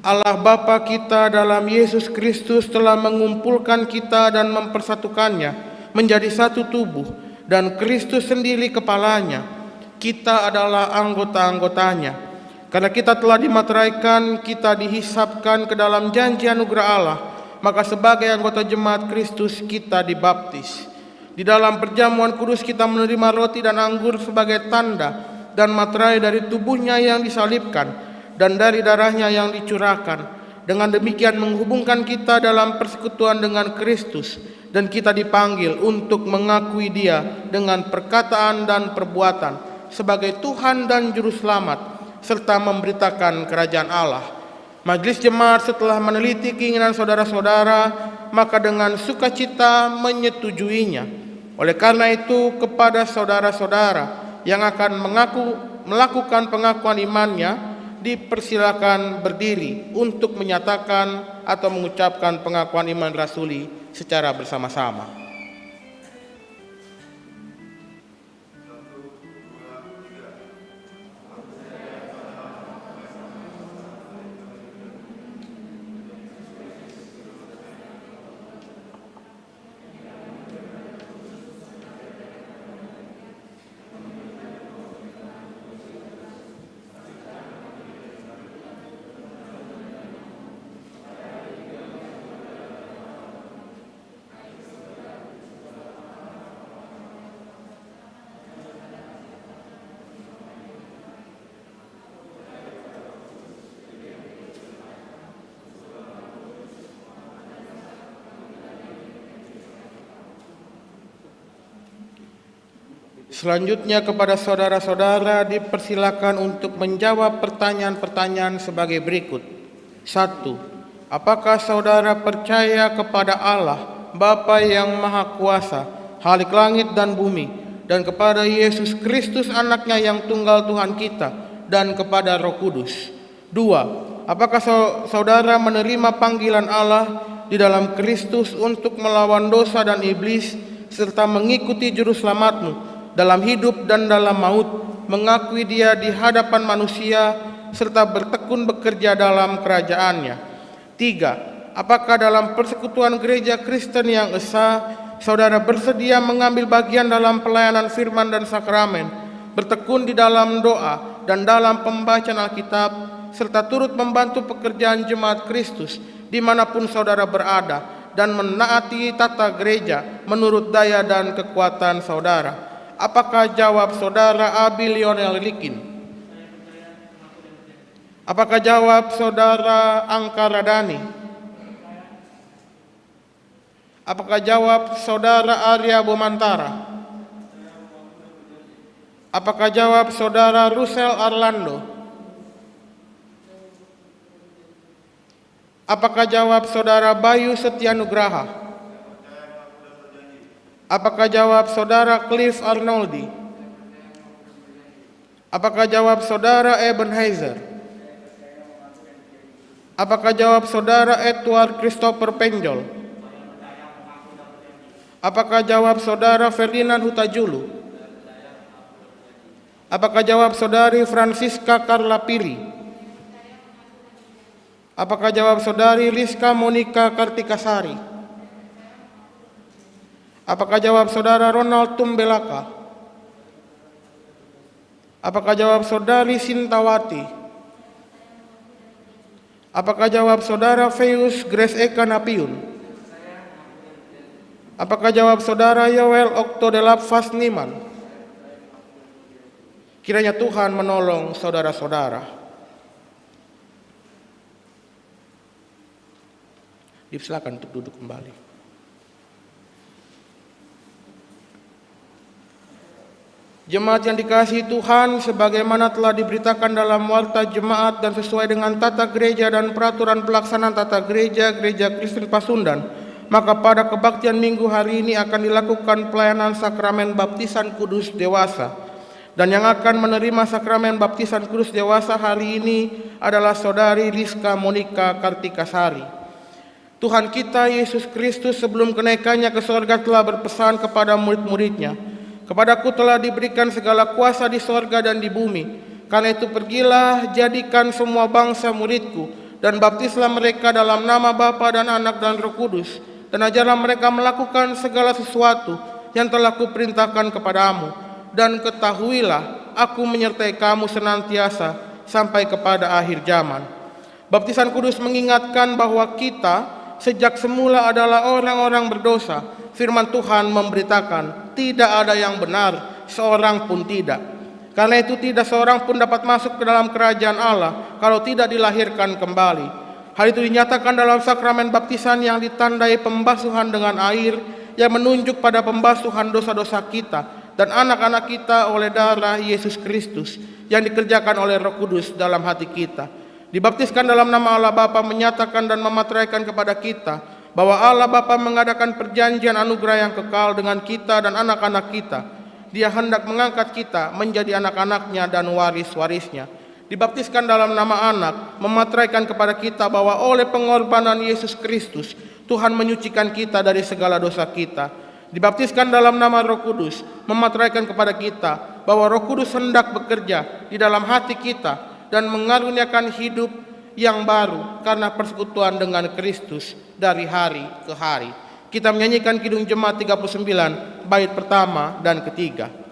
Allah Bapa kita dalam Yesus Kristus telah mengumpulkan kita dan mempersatukannya menjadi satu tubuh, dan Kristus sendiri kepalanya. Kita adalah anggota-anggotanya. Karena kita telah dimateraikan, kita dihisapkan ke dalam janji anugerah Allah, maka sebagai anggota jemaat Kristus kita dibaptis. Di dalam perjamuan kudus kita menerima roti dan anggur sebagai tanda dan materai dari tubuhnya yang disalibkan dan dari darahnya yang dicurahkan. Dengan demikian menghubungkan kita dalam persekutuan dengan Kristus, dan kita dipanggil untuk mengakui Dia dengan perkataan dan perbuatan sebagai Tuhan dan Juru Selamat, serta memberitakan kerajaan Allah. Majelis jemaat setelah meneliti keinginan saudara-saudara, maka dengan sukacita menyetujuinya. Oleh karena itu, kepada saudara-saudara yang akan melakukan pengakuan imannya, dipersilakan berdiri untuk menyatakan atau mengucapkan pengakuan iman rasuli secara bersama-sama. Selanjutnya kepada saudara-saudara dipersilakan untuk menjawab pertanyaan-pertanyaan sebagai berikut. 1. Apakah saudara percaya kepada Allah, Bapa yang Maha Kuasa, Khalik langit dan bumi, dan kepada Yesus Kristus anaknya yang tunggal Tuhan kita, dan kepada Roh Kudus? 2. Apakah saudara menerima panggilan Allah di dalam Kristus untuk melawan dosa dan iblis, serta mengikuti juru selamatmu dalam hidup dan dalam maut, mengakui Dia di hadapan manusia, serta bertekun bekerja dalam kerajaannya? 3. Apakah dalam persekutuan gereja Kristen yang esa, saudara bersedia mengambil bagian dalam pelayanan firman dan sakramen, bertekun di dalam doa dan dalam pembacaan Alkitab, serta turut membantu pekerjaan jemaat Kristus dimanapun saudara berada, dan menaati tata gereja menurut daya dan kekuatan saudara? Apakah jawab saudara Abi Lionel Rikin? Apakah jawab saudara Angka Radani? Apakah jawab saudara Arya Bomantara? Apakah jawab saudara Russell Arlando? Apakah jawab saudara Bayu Setia Nugraha? Apakah jawab saudara Cliff Arnoldi? Apakah jawab saudara Ebenheiser? Apakah jawab saudara Edward Christopher Penjol? Apakah jawab saudara Ferdinand Hutajulu? Apakah jawab saudari Francisca Carla Piri? Apakah jawab saudari Rizka Monika Kartikasari? Apakah jawab saudara Ronald Tumbelaka? Apakah jawab saudari Sintawati? Apakah jawab saudara Feus Grace Eka Napiun? Apakah jawab saudara Yoel Oktodelap Fasniman? Kiranya Tuhan menolong saudara-saudara. Silakan untuk duduk kembali. Jemaat yang dikasihi Tuhan, sebagaimana telah diberitakan dalam warta jemaat dan sesuai dengan tata gereja dan peraturan pelaksanaan tata gereja Kristen Pasundan, maka pada kebaktian minggu hari ini akan dilakukan pelayanan sakramen baptisan kudus dewasa. Dan yang akan menerima sakramen baptisan kudus dewasa hari ini adalah saudari Rizka Monika Kartikasari. Tuhan kita Yesus Kristus sebelum kenaikannya ke sorga telah berpesan kepada murid-muridnya, "Kepadaku telah diberikan segala kuasa di sorga dan di bumi. Karena itu pergilah, jadikan semua bangsa muridku, dan baptislah mereka dalam nama Bapa dan Anak dan Roh Kudus, dan ajarlah mereka melakukan segala sesuatu yang telah kuperintahkan kepadamu. Dan ketahuilah, aku menyertai kamu senantiasa sampai kepada akhir zaman." Baptisan kudus mengingatkan bahwa kita sejak semula adalah orang-orang berdosa. Firman Tuhan memberitakan, tidak ada yang benar, seorang pun tidak. Karena itu tidak seorang pun dapat masuk ke dalam kerajaan Allah kalau tidak dilahirkan kembali. Hal itu dinyatakan dalam sakramen baptisan yang ditandai pembasuhan dengan air, yang menunjuk pada pembasuhan dosa-dosa kita dan anak-anak kita oleh darah Yesus Kristus yang dikerjakan oleh Roh Kudus dalam hati kita. Dibaptiskan dalam nama Allah Bapa menyatakan dan memateraikan kepada kita bahwa Allah Bapa mengadakan perjanjian anugerah yang kekal dengan kita dan anak-anak kita. Dia hendak mengangkat kita menjadi anak-anaknya dan waris-warisnya. Dibaptiskan dalam nama Anak memateraikan kepada kita bahwa oleh pengorbanan Yesus Kristus Tuhan menyucikan kita dari segala dosa kita. Dibaptiskan dalam nama Roh Kudus memateraikan kepada kita bahwa Roh Kudus hendak bekerja di dalam hati kita dan mengaruniakan hidup yang baru karena persekutuan dengan Kristus dari hari ke hari. Kita menyanyikan Kidung Jemaat 39 bait pertama dan ketiga.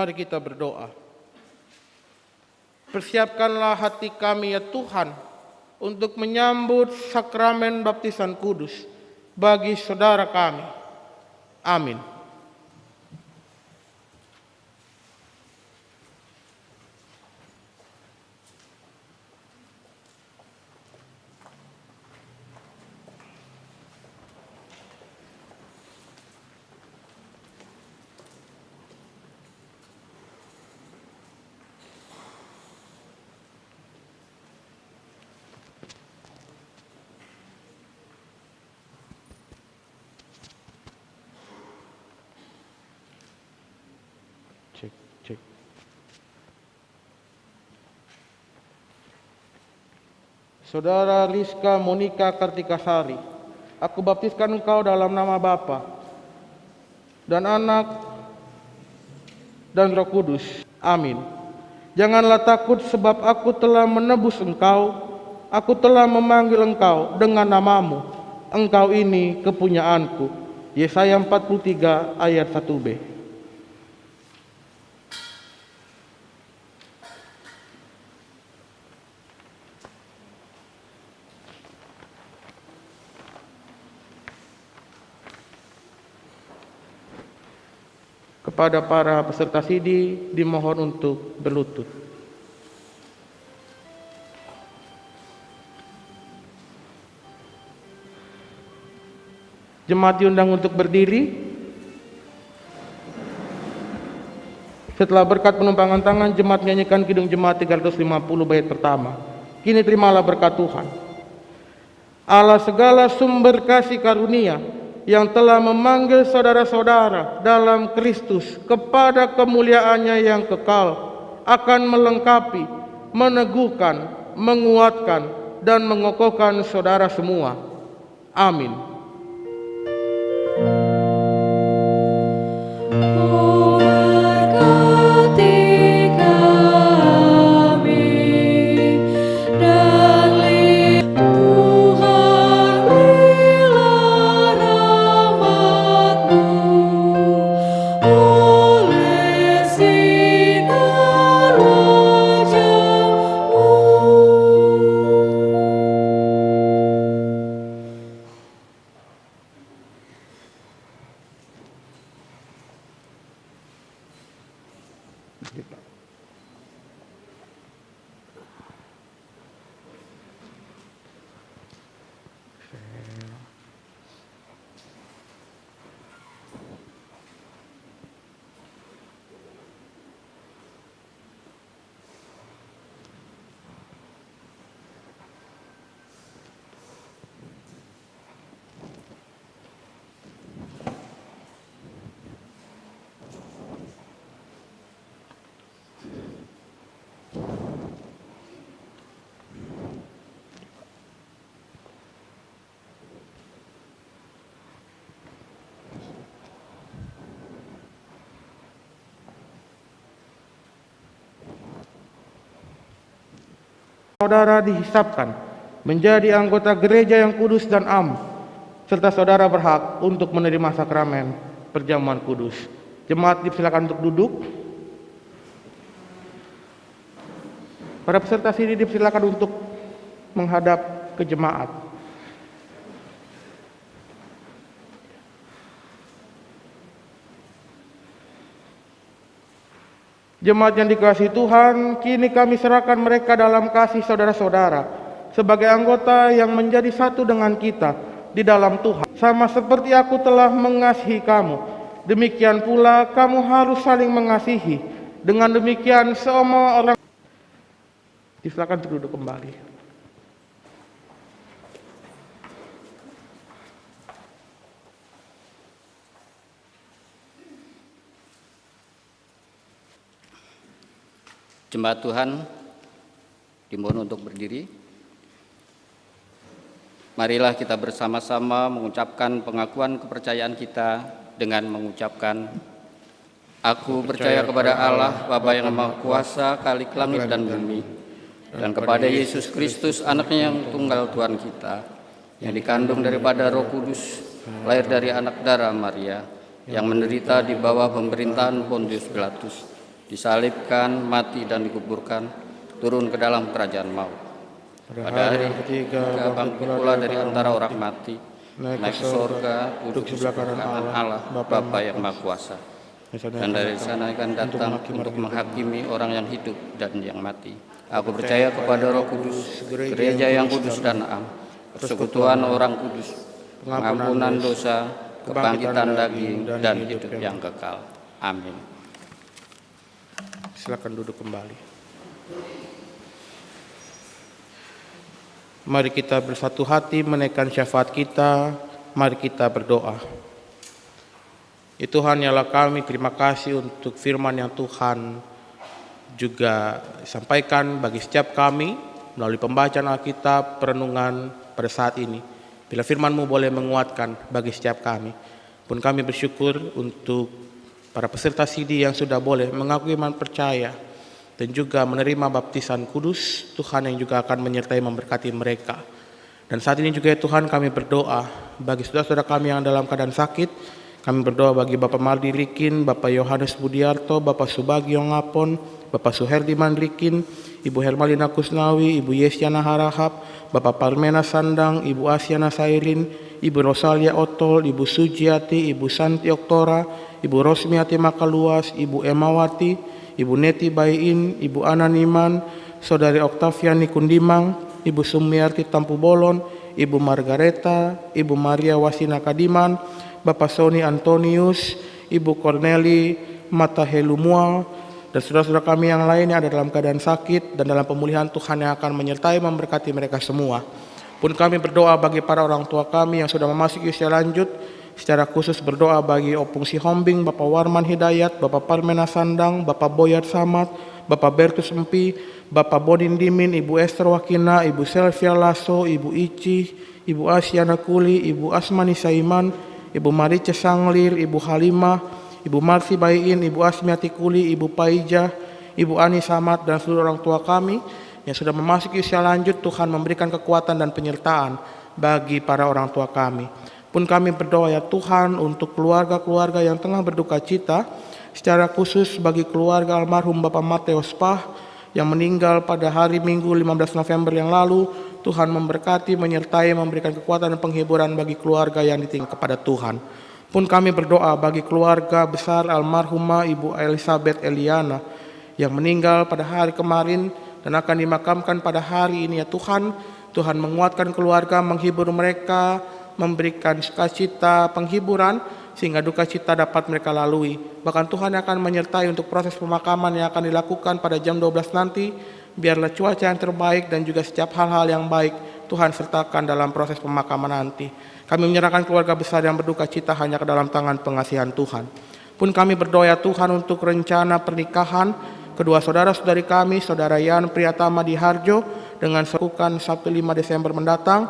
Mari kita berdoa. Persiapkanlah hati kami ya Tuhan untuk menyambut sakramen baptisan kudus bagi saudara kami. Amin. Cek. Saudara Rizka Monika Kartikasari, aku baptiskan engkau dalam nama Bapa dan Anak dan Roh Kudus. Amin. Janganlah takut, sebab aku telah menebus engkau. Aku telah memanggil engkau dengan namamu. Engkau ini kepunyaanku. Yesaya 43 ayat 1b. Kepada para peserta sidi dimohon untuk berlutut. Jemaat diundang untuk berdiri. Setelah berkat penumpangan tangan, jemaat menyanyikan Kidung Jemaat 350 bait pertama. Kini terimalah berkat Tuhan. Allah segala sumber kasih karunia, yang telah memanggil saudara-saudara dalam Kristus kepada kemuliaannya yang kekal, akan melengkapi, meneguhkan, menguatkan, dan mengokohkan saudara semua. Amin. Saudara dihisapkan menjadi anggota gereja yang kudus dan am, serta saudara berhak untuk menerima sakramen perjamuan kudus. Jemaat dipersilakan untuk duduk. Para peserta sini dipersilakan untuk menghadap ke jemaat. Jemaat yang dikasihi Tuhan, kini kami serahkan mereka dalam kasih saudara-saudara sebagai anggota yang menjadi satu dengan kita di dalam Tuhan. Sama seperti aku telah mengasihi kamu, demikian pula kamu harus saling mengasihi. Dengan demikian semua orang silakan duduk kembali. Jemaat Tuhan, dimohon untuk berdiri. Marilah kita bersama-sama mengucapkan pengakuan kepercayaan kita dengan mengucapkan, Aku percaya kepada Allah, Bapa yang Maha Kuasa, Khalik langit dan bumi, dan kepada Yesus Kristus, Anaknya yang tunggal Tuhan kita, yang dikandung daripada Roh Kudus, lahir dari anak darah Maria, yang menderita di bawah pemerintahan Pontius Pilatus, disalibkan, mati dan dikuburkan, turun ke dalam kerajaan maut. Pada hari yang ketiga bangkit pula dari antara orang mati, naik ke surga, duduk di sebelah kanan Allah, Bapa yang Maha Kuasa. Dan dari sana akan datang untuk menghakimi orang yang hidup dan yang mati. Aku percaya kepada Roh Kudus, gereja yang kudus dan am, persekutuan orang kudus, pengampunan dosa, kebangkitan daging, dan hidup yang kekal. Amin. Silakan duduk kembali. Mari kita bersatu hati menaikkan syafaat kita. Mari kita berdoa. Ya Tuhan, yalah kami terima kasih untuk firman yang Tuhan juga sampaikan bagi setiap kami melalui pembacaan Alkitab, perenungan pada saat ini. Bila firman-Mu boleh menguatkan bagi setiap kami. Pun kami bersyukur untuk para peserta CD yang sudah boleh mengaku iman percaya dan juga menerima baptisan kudus, Tuhan yang juga akan menyertai memberkati mereka. Dan saat ini juga ya Tuhan, kami berdoa bagi saudara-saudara kami yang dalam keadaan sakit. Kami berdoa bagi Bapak Mardi Rikin, Bapak Yohanes Budiarto, Bapak Subagio Ngapon, Bapak Suherdi Mandrikin, Ibu Hermalina Kusnawi, Ibu Yesyana Harahap, Bapak Parmena Sandang, Ibu Asyana Sairin, Ibu Rosalia Otol, Ibu Sujiati, Ibu Santi Oktora, Ibu Rosmiati Makaluas, Ibu Emawati, Ibu Neti Bayin, Ibu Ananiman, Saudari Oktaviani Kundimang, Ibu Sumiarti Tampu Bolon, Ibu Margareta, Ibu Maria Wasina Kadiman, Bapak Sony Antonius, Ibu Corneli Matahelumua, dan saudara-saudara kami yang lain yang ada dalam keadaan sakit dan dalam pemulihan, Tuhan yang akan menyertai memberkati mereka semua. Pun kami berdoa bagi para orang tua kami yang sudah memasuki usia lanjut, secara khusus berdoa bagi Opung Sihombing, Bapak Warman Hidayat, Bapak Parmena Sandang, Bapak Boyat Samad, Bapak Bertus Empi, Bapak Bodin Dimin, Ibu Esther Wakina, Ibu Selvia Lasso, Ibu Ici, Ibu Asyana Kuli, Ibu Asmani Saiman, Ibu Marice Sanglir, Ibu Halimah, Ibu Marsi Bayin, Ibu Asmiati Kuli, Ibu Paijah, Ibu Ani Samad, dan seluruh orang tua kami yang sudah memasuki usia lanjut. Tuhan memberikan kekuatan dan penyertaan bagi para orang tua kami. Pun kami berdoa ya Tuhan untuk keluarga-keluarga yang tengah berduka cita, secara khusus bagi keluarga almarhum Bapak Mateus Pah yang meninggal pada hari Minggu 15 November yang lalu. Tuhan memberkati, menyertai, memberikan kekuatan dan penghiburan bagi keluarga yang ditinggal kepada Tuhan. Pun kami berdoa bagi keluarga besar almarhumah Ibu Elizabeth Eliana yang meninggal pada hari kemarin dan akan dimakamkan pada hari ini ya Tuhan. Tuhan menguatkan keluarga, menghibur mereka, memberikan sukacita, penghiburan, sehingga duka cita dapat mereka lalui. Bahkan Tuhan akan menyertai untuk proses pemakaman yang akan dilakukan pada jam 12 nanti. Biarlah cuaca yang terbaik dan juga setiap hal-hal yang baik Tuhan sertakan dalam proses pemakaman nanti. Kami menyerahkan keluarga besar yang berduka cita hanya ke dalam tangan pengasihan Tuhan. Pun kami berdoa Tuhan untuk rencana pernikahan kedua saudara-saudari kami, Saudara Yan Priyatama di Harjo dengan sekukan Sabtu 5 Desember mendatang.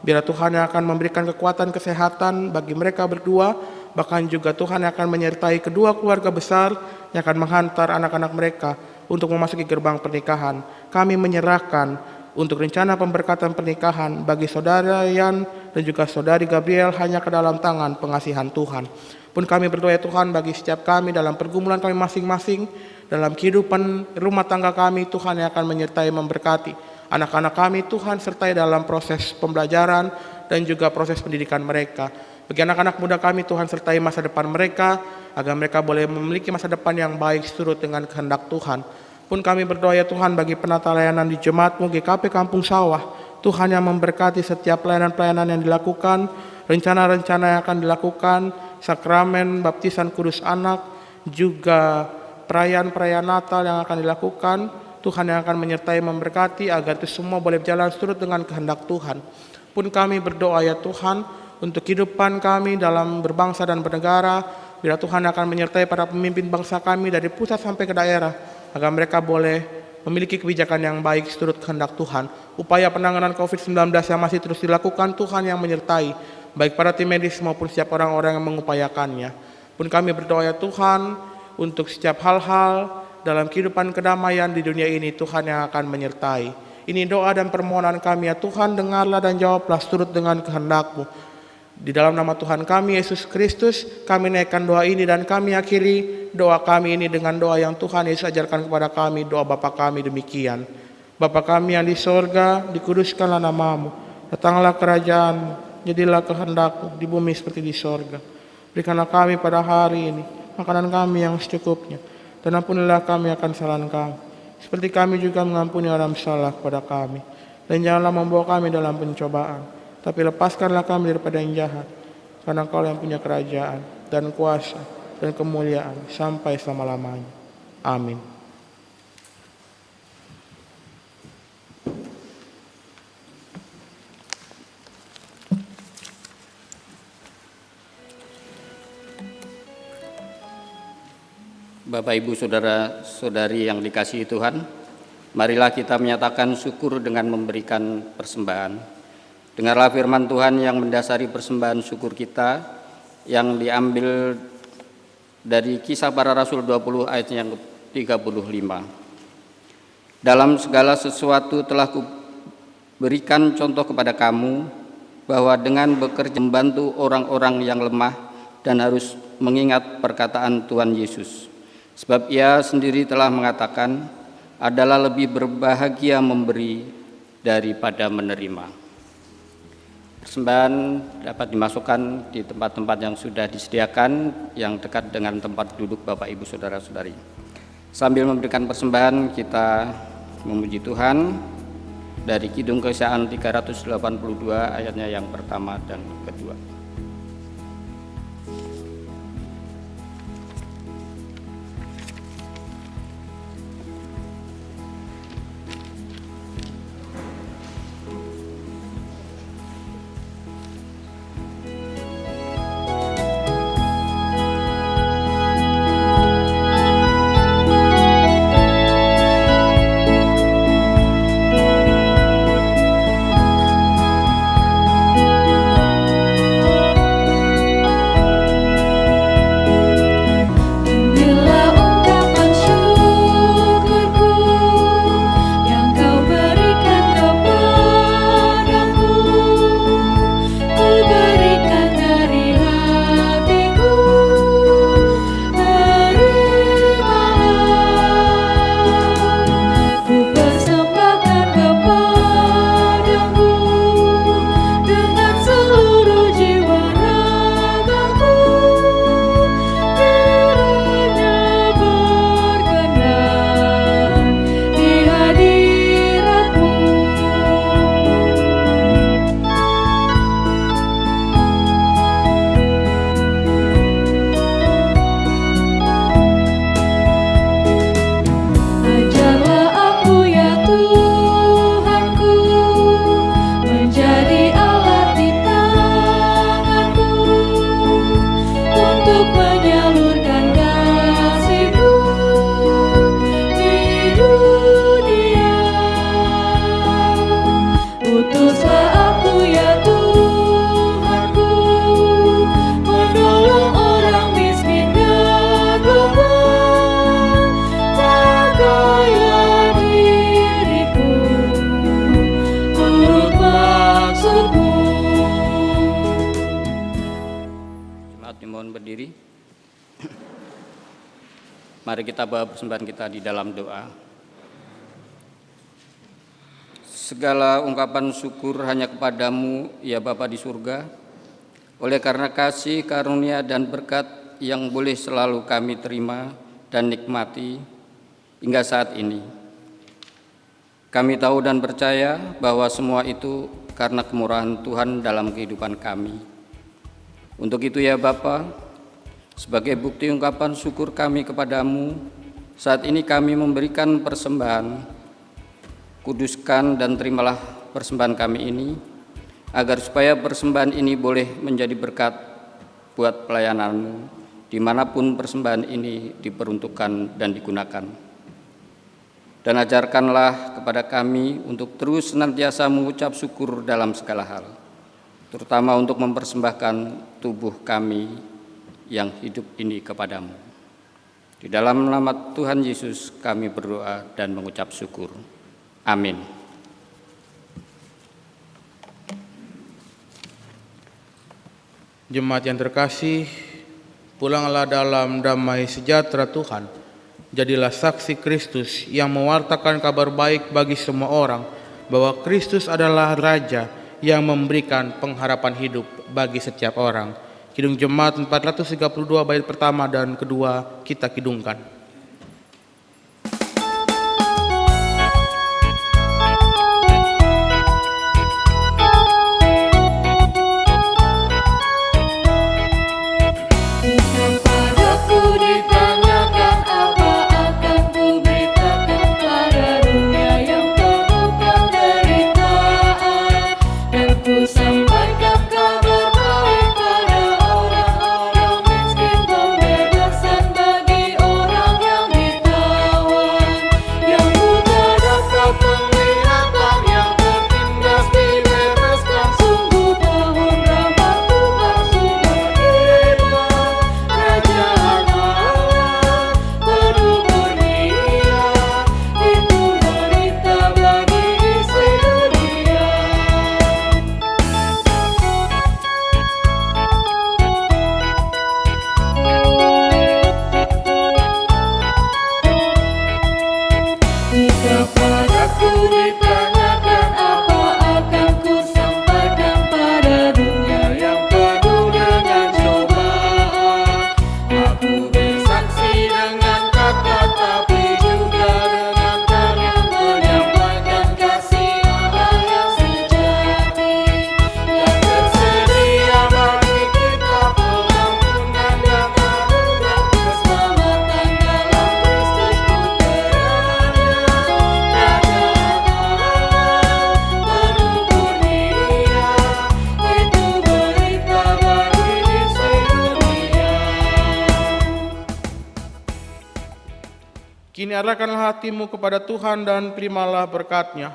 Biar Tuhan yang akan memberikan kekuatan kesehatan bagi mereka berdua, bahkan juga Tuhan yang akan menyertai kedua keluarga besar yang akan menghantar anak-anak mereka untuk memasuki gerbang pernikahan. Kami menyerahkan untuk rencana pemberkatan pernikahan bagi Saudara Yan dan juga Saudari Gabriel hanya ke dalam tangan pengasihan Tuhan. Pun kami berdoa Tuhan bagi setiap kami dalam pergumulan kami masing-masing, dalam kehidupan rumah tangga kami, Tuhan yang akan menyertai memberkati. Anak-anak kami Tuhan sertai dalam proses pembelajaran dan juga proses pendidikan mereka. Bagi anak-anak muda kami Tuhan sertai masa depan mereka, agar mereka boleh memiliki masa depan yang baik seturut dengan kehendak Tuhan. Pun kami berdoa Tuhan bagi penata layanan di Jemaat-Mu GKP Kampung Sawah. Tuhan yang memberkati setiap pelayanan-pelayanan yang dilakukan, rencana-rencana yang akan dilakukan, sakramen baptisan kudus anak, juga perayaan-perayaan Natal yang akan dilakukan. Tuhan yang akan menyertai memberkati agar itu semua boleh berjalan seturut dengan kehendak Tuhan. Pun kami berdoa Tuhan untuk kehidupan kami dalam berbangsa dan bernegara. Bila Tuhan akan menyertai para pemimpin bangsa kami dari pusat sampai ke daerah, agar mereka boleh memiliki kebijakan yang baik seturut kehendak Tuhan. Upaya penanganan COVID-19 yang masih terus dilakukan, Tuhan yang menyertai, baik para tim medis maupun setiap orang-orang yang mengupayakannya. Pun kami berdoa Tuhan untuk setiap hal-hal dalam kehidupan kedamaian di dunia ini, Tuhan yang akan menyertai. Ini doa dan permohonan kami Tuhan, dengarlah dan jawablah seturut dengan kehendak-Mu. Di dalam nama Tuhan kami Yesus Kristus, kami naikkan doa ini dan kami akhiri doa kami ini dengan doa yang Tuhan Yesus ajarkan kepada kami, doa Bapa kami demikian. Bapa kami yang di sorga, dikuduskanlah namamu. Datanglah kerajaan, jadilah kehendakmu di bumi seperti di sorga. Berikanlah kami pada hari ini makanan kami yang secukupnya, dan ampunilah kami akan kesalahan kami, seperti kami juga mengampuni orang salah kepada kami. Dan janganlah membawa kami dalam pencobaan, tapi lepaskanlah kami daripada yang jahat, karena Engkau yang punya kerajaan dan kuasa dan kemuliaan sampai selama-lamanya. Amin. Bapak, Ibu, Saudara-saudari yang dikasihi Tuhan, marilah kita menyatakan syukur dengan memberikan persembahan. Dengarlah firman Tuhan yang mendasari persembahan syukur kita yang diambil dari Kisah Para Rasul 20 ayat yang ke-35. Dalam segala sesuatu telah kuberikan contoh kepada kamu, bahwa dengan bekerja membantu orang-orang yang lemah dan harus mengingat perkataan Tuhan Yesus. Sebab ia sendiri telah mengatakan, adalah lebih berbahagia memberi daripada menerima. Persembahan dapat dimasukkan di tempat-tempat yang sudah disediakan yang dekat dengan tempat duduk Bapak, Ibu, Saudara-saudari. Sambil memberikan persembahan, kita memuji Tuhan dari Kidung Kesayangan 382 ayatnya yang pertama dan kedua. Mari kita bawa persembahan kita di dalam doa. Segala ungkapan syukur hanya kepadamu, ya Bapa di surga, oleh karena kasih, karunia, dan berkat yang boleh selalu kami terima dan nikmati hingga saat ini. Kami tahu dan percaya bahwa semua itu karena kemurahan Tuhan dalam kehidupan kami. Untuk itu ya Bapa, sebagai bukti ungkapan syukur kami kepadamu, saat ini kami memberikan persembahan. Kuduskan dan terimalah persembahan kami ini, agar supaya persembahan ini boleh menjadi berkat buat pelayanan-Mu, dimanapun persembahan ini diperuntukkan dan digunakan. Dan ajarkanlah kepada kami untuk terus senantiasa mengucap syukur dalam segala hal, terutama untuk mempersembahkan tubuh kami yang hidup ini kepadamu. Di dalam nama Tuhan Yesus kami berdoa dan mengucap syukur. Amin. Jemaat yang terkasih, pulanglah dalam damai sejahtera Tuhan. Jadilah saksi Kristus yang mewartakan kabar baik bagi semua orang bahwa Kristus adalah Raja yang memberikan pengharapan hidup bagi setiap orang. Kidung Jemaat 432 bait pertama dan kedua kita kidungkan. Kini arahkanlah hatimu kepada Tuhan dan terimalah berkat-Nya.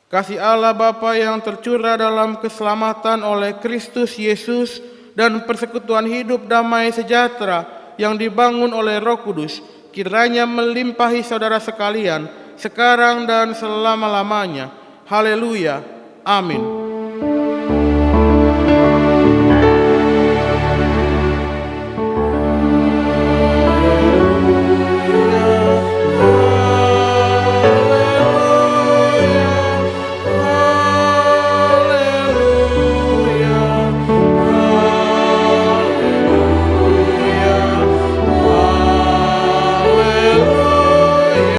Kasih Allah Bapa yang tercurah dalam keselamatan oleh Kristus Yesus dan persekutuan hidup damai sejahtera yang dibangun oleh Roh Kudus kiranya melimpahi saudara sekalian sekarang dan selama-lamanya. Haleluya. Amin.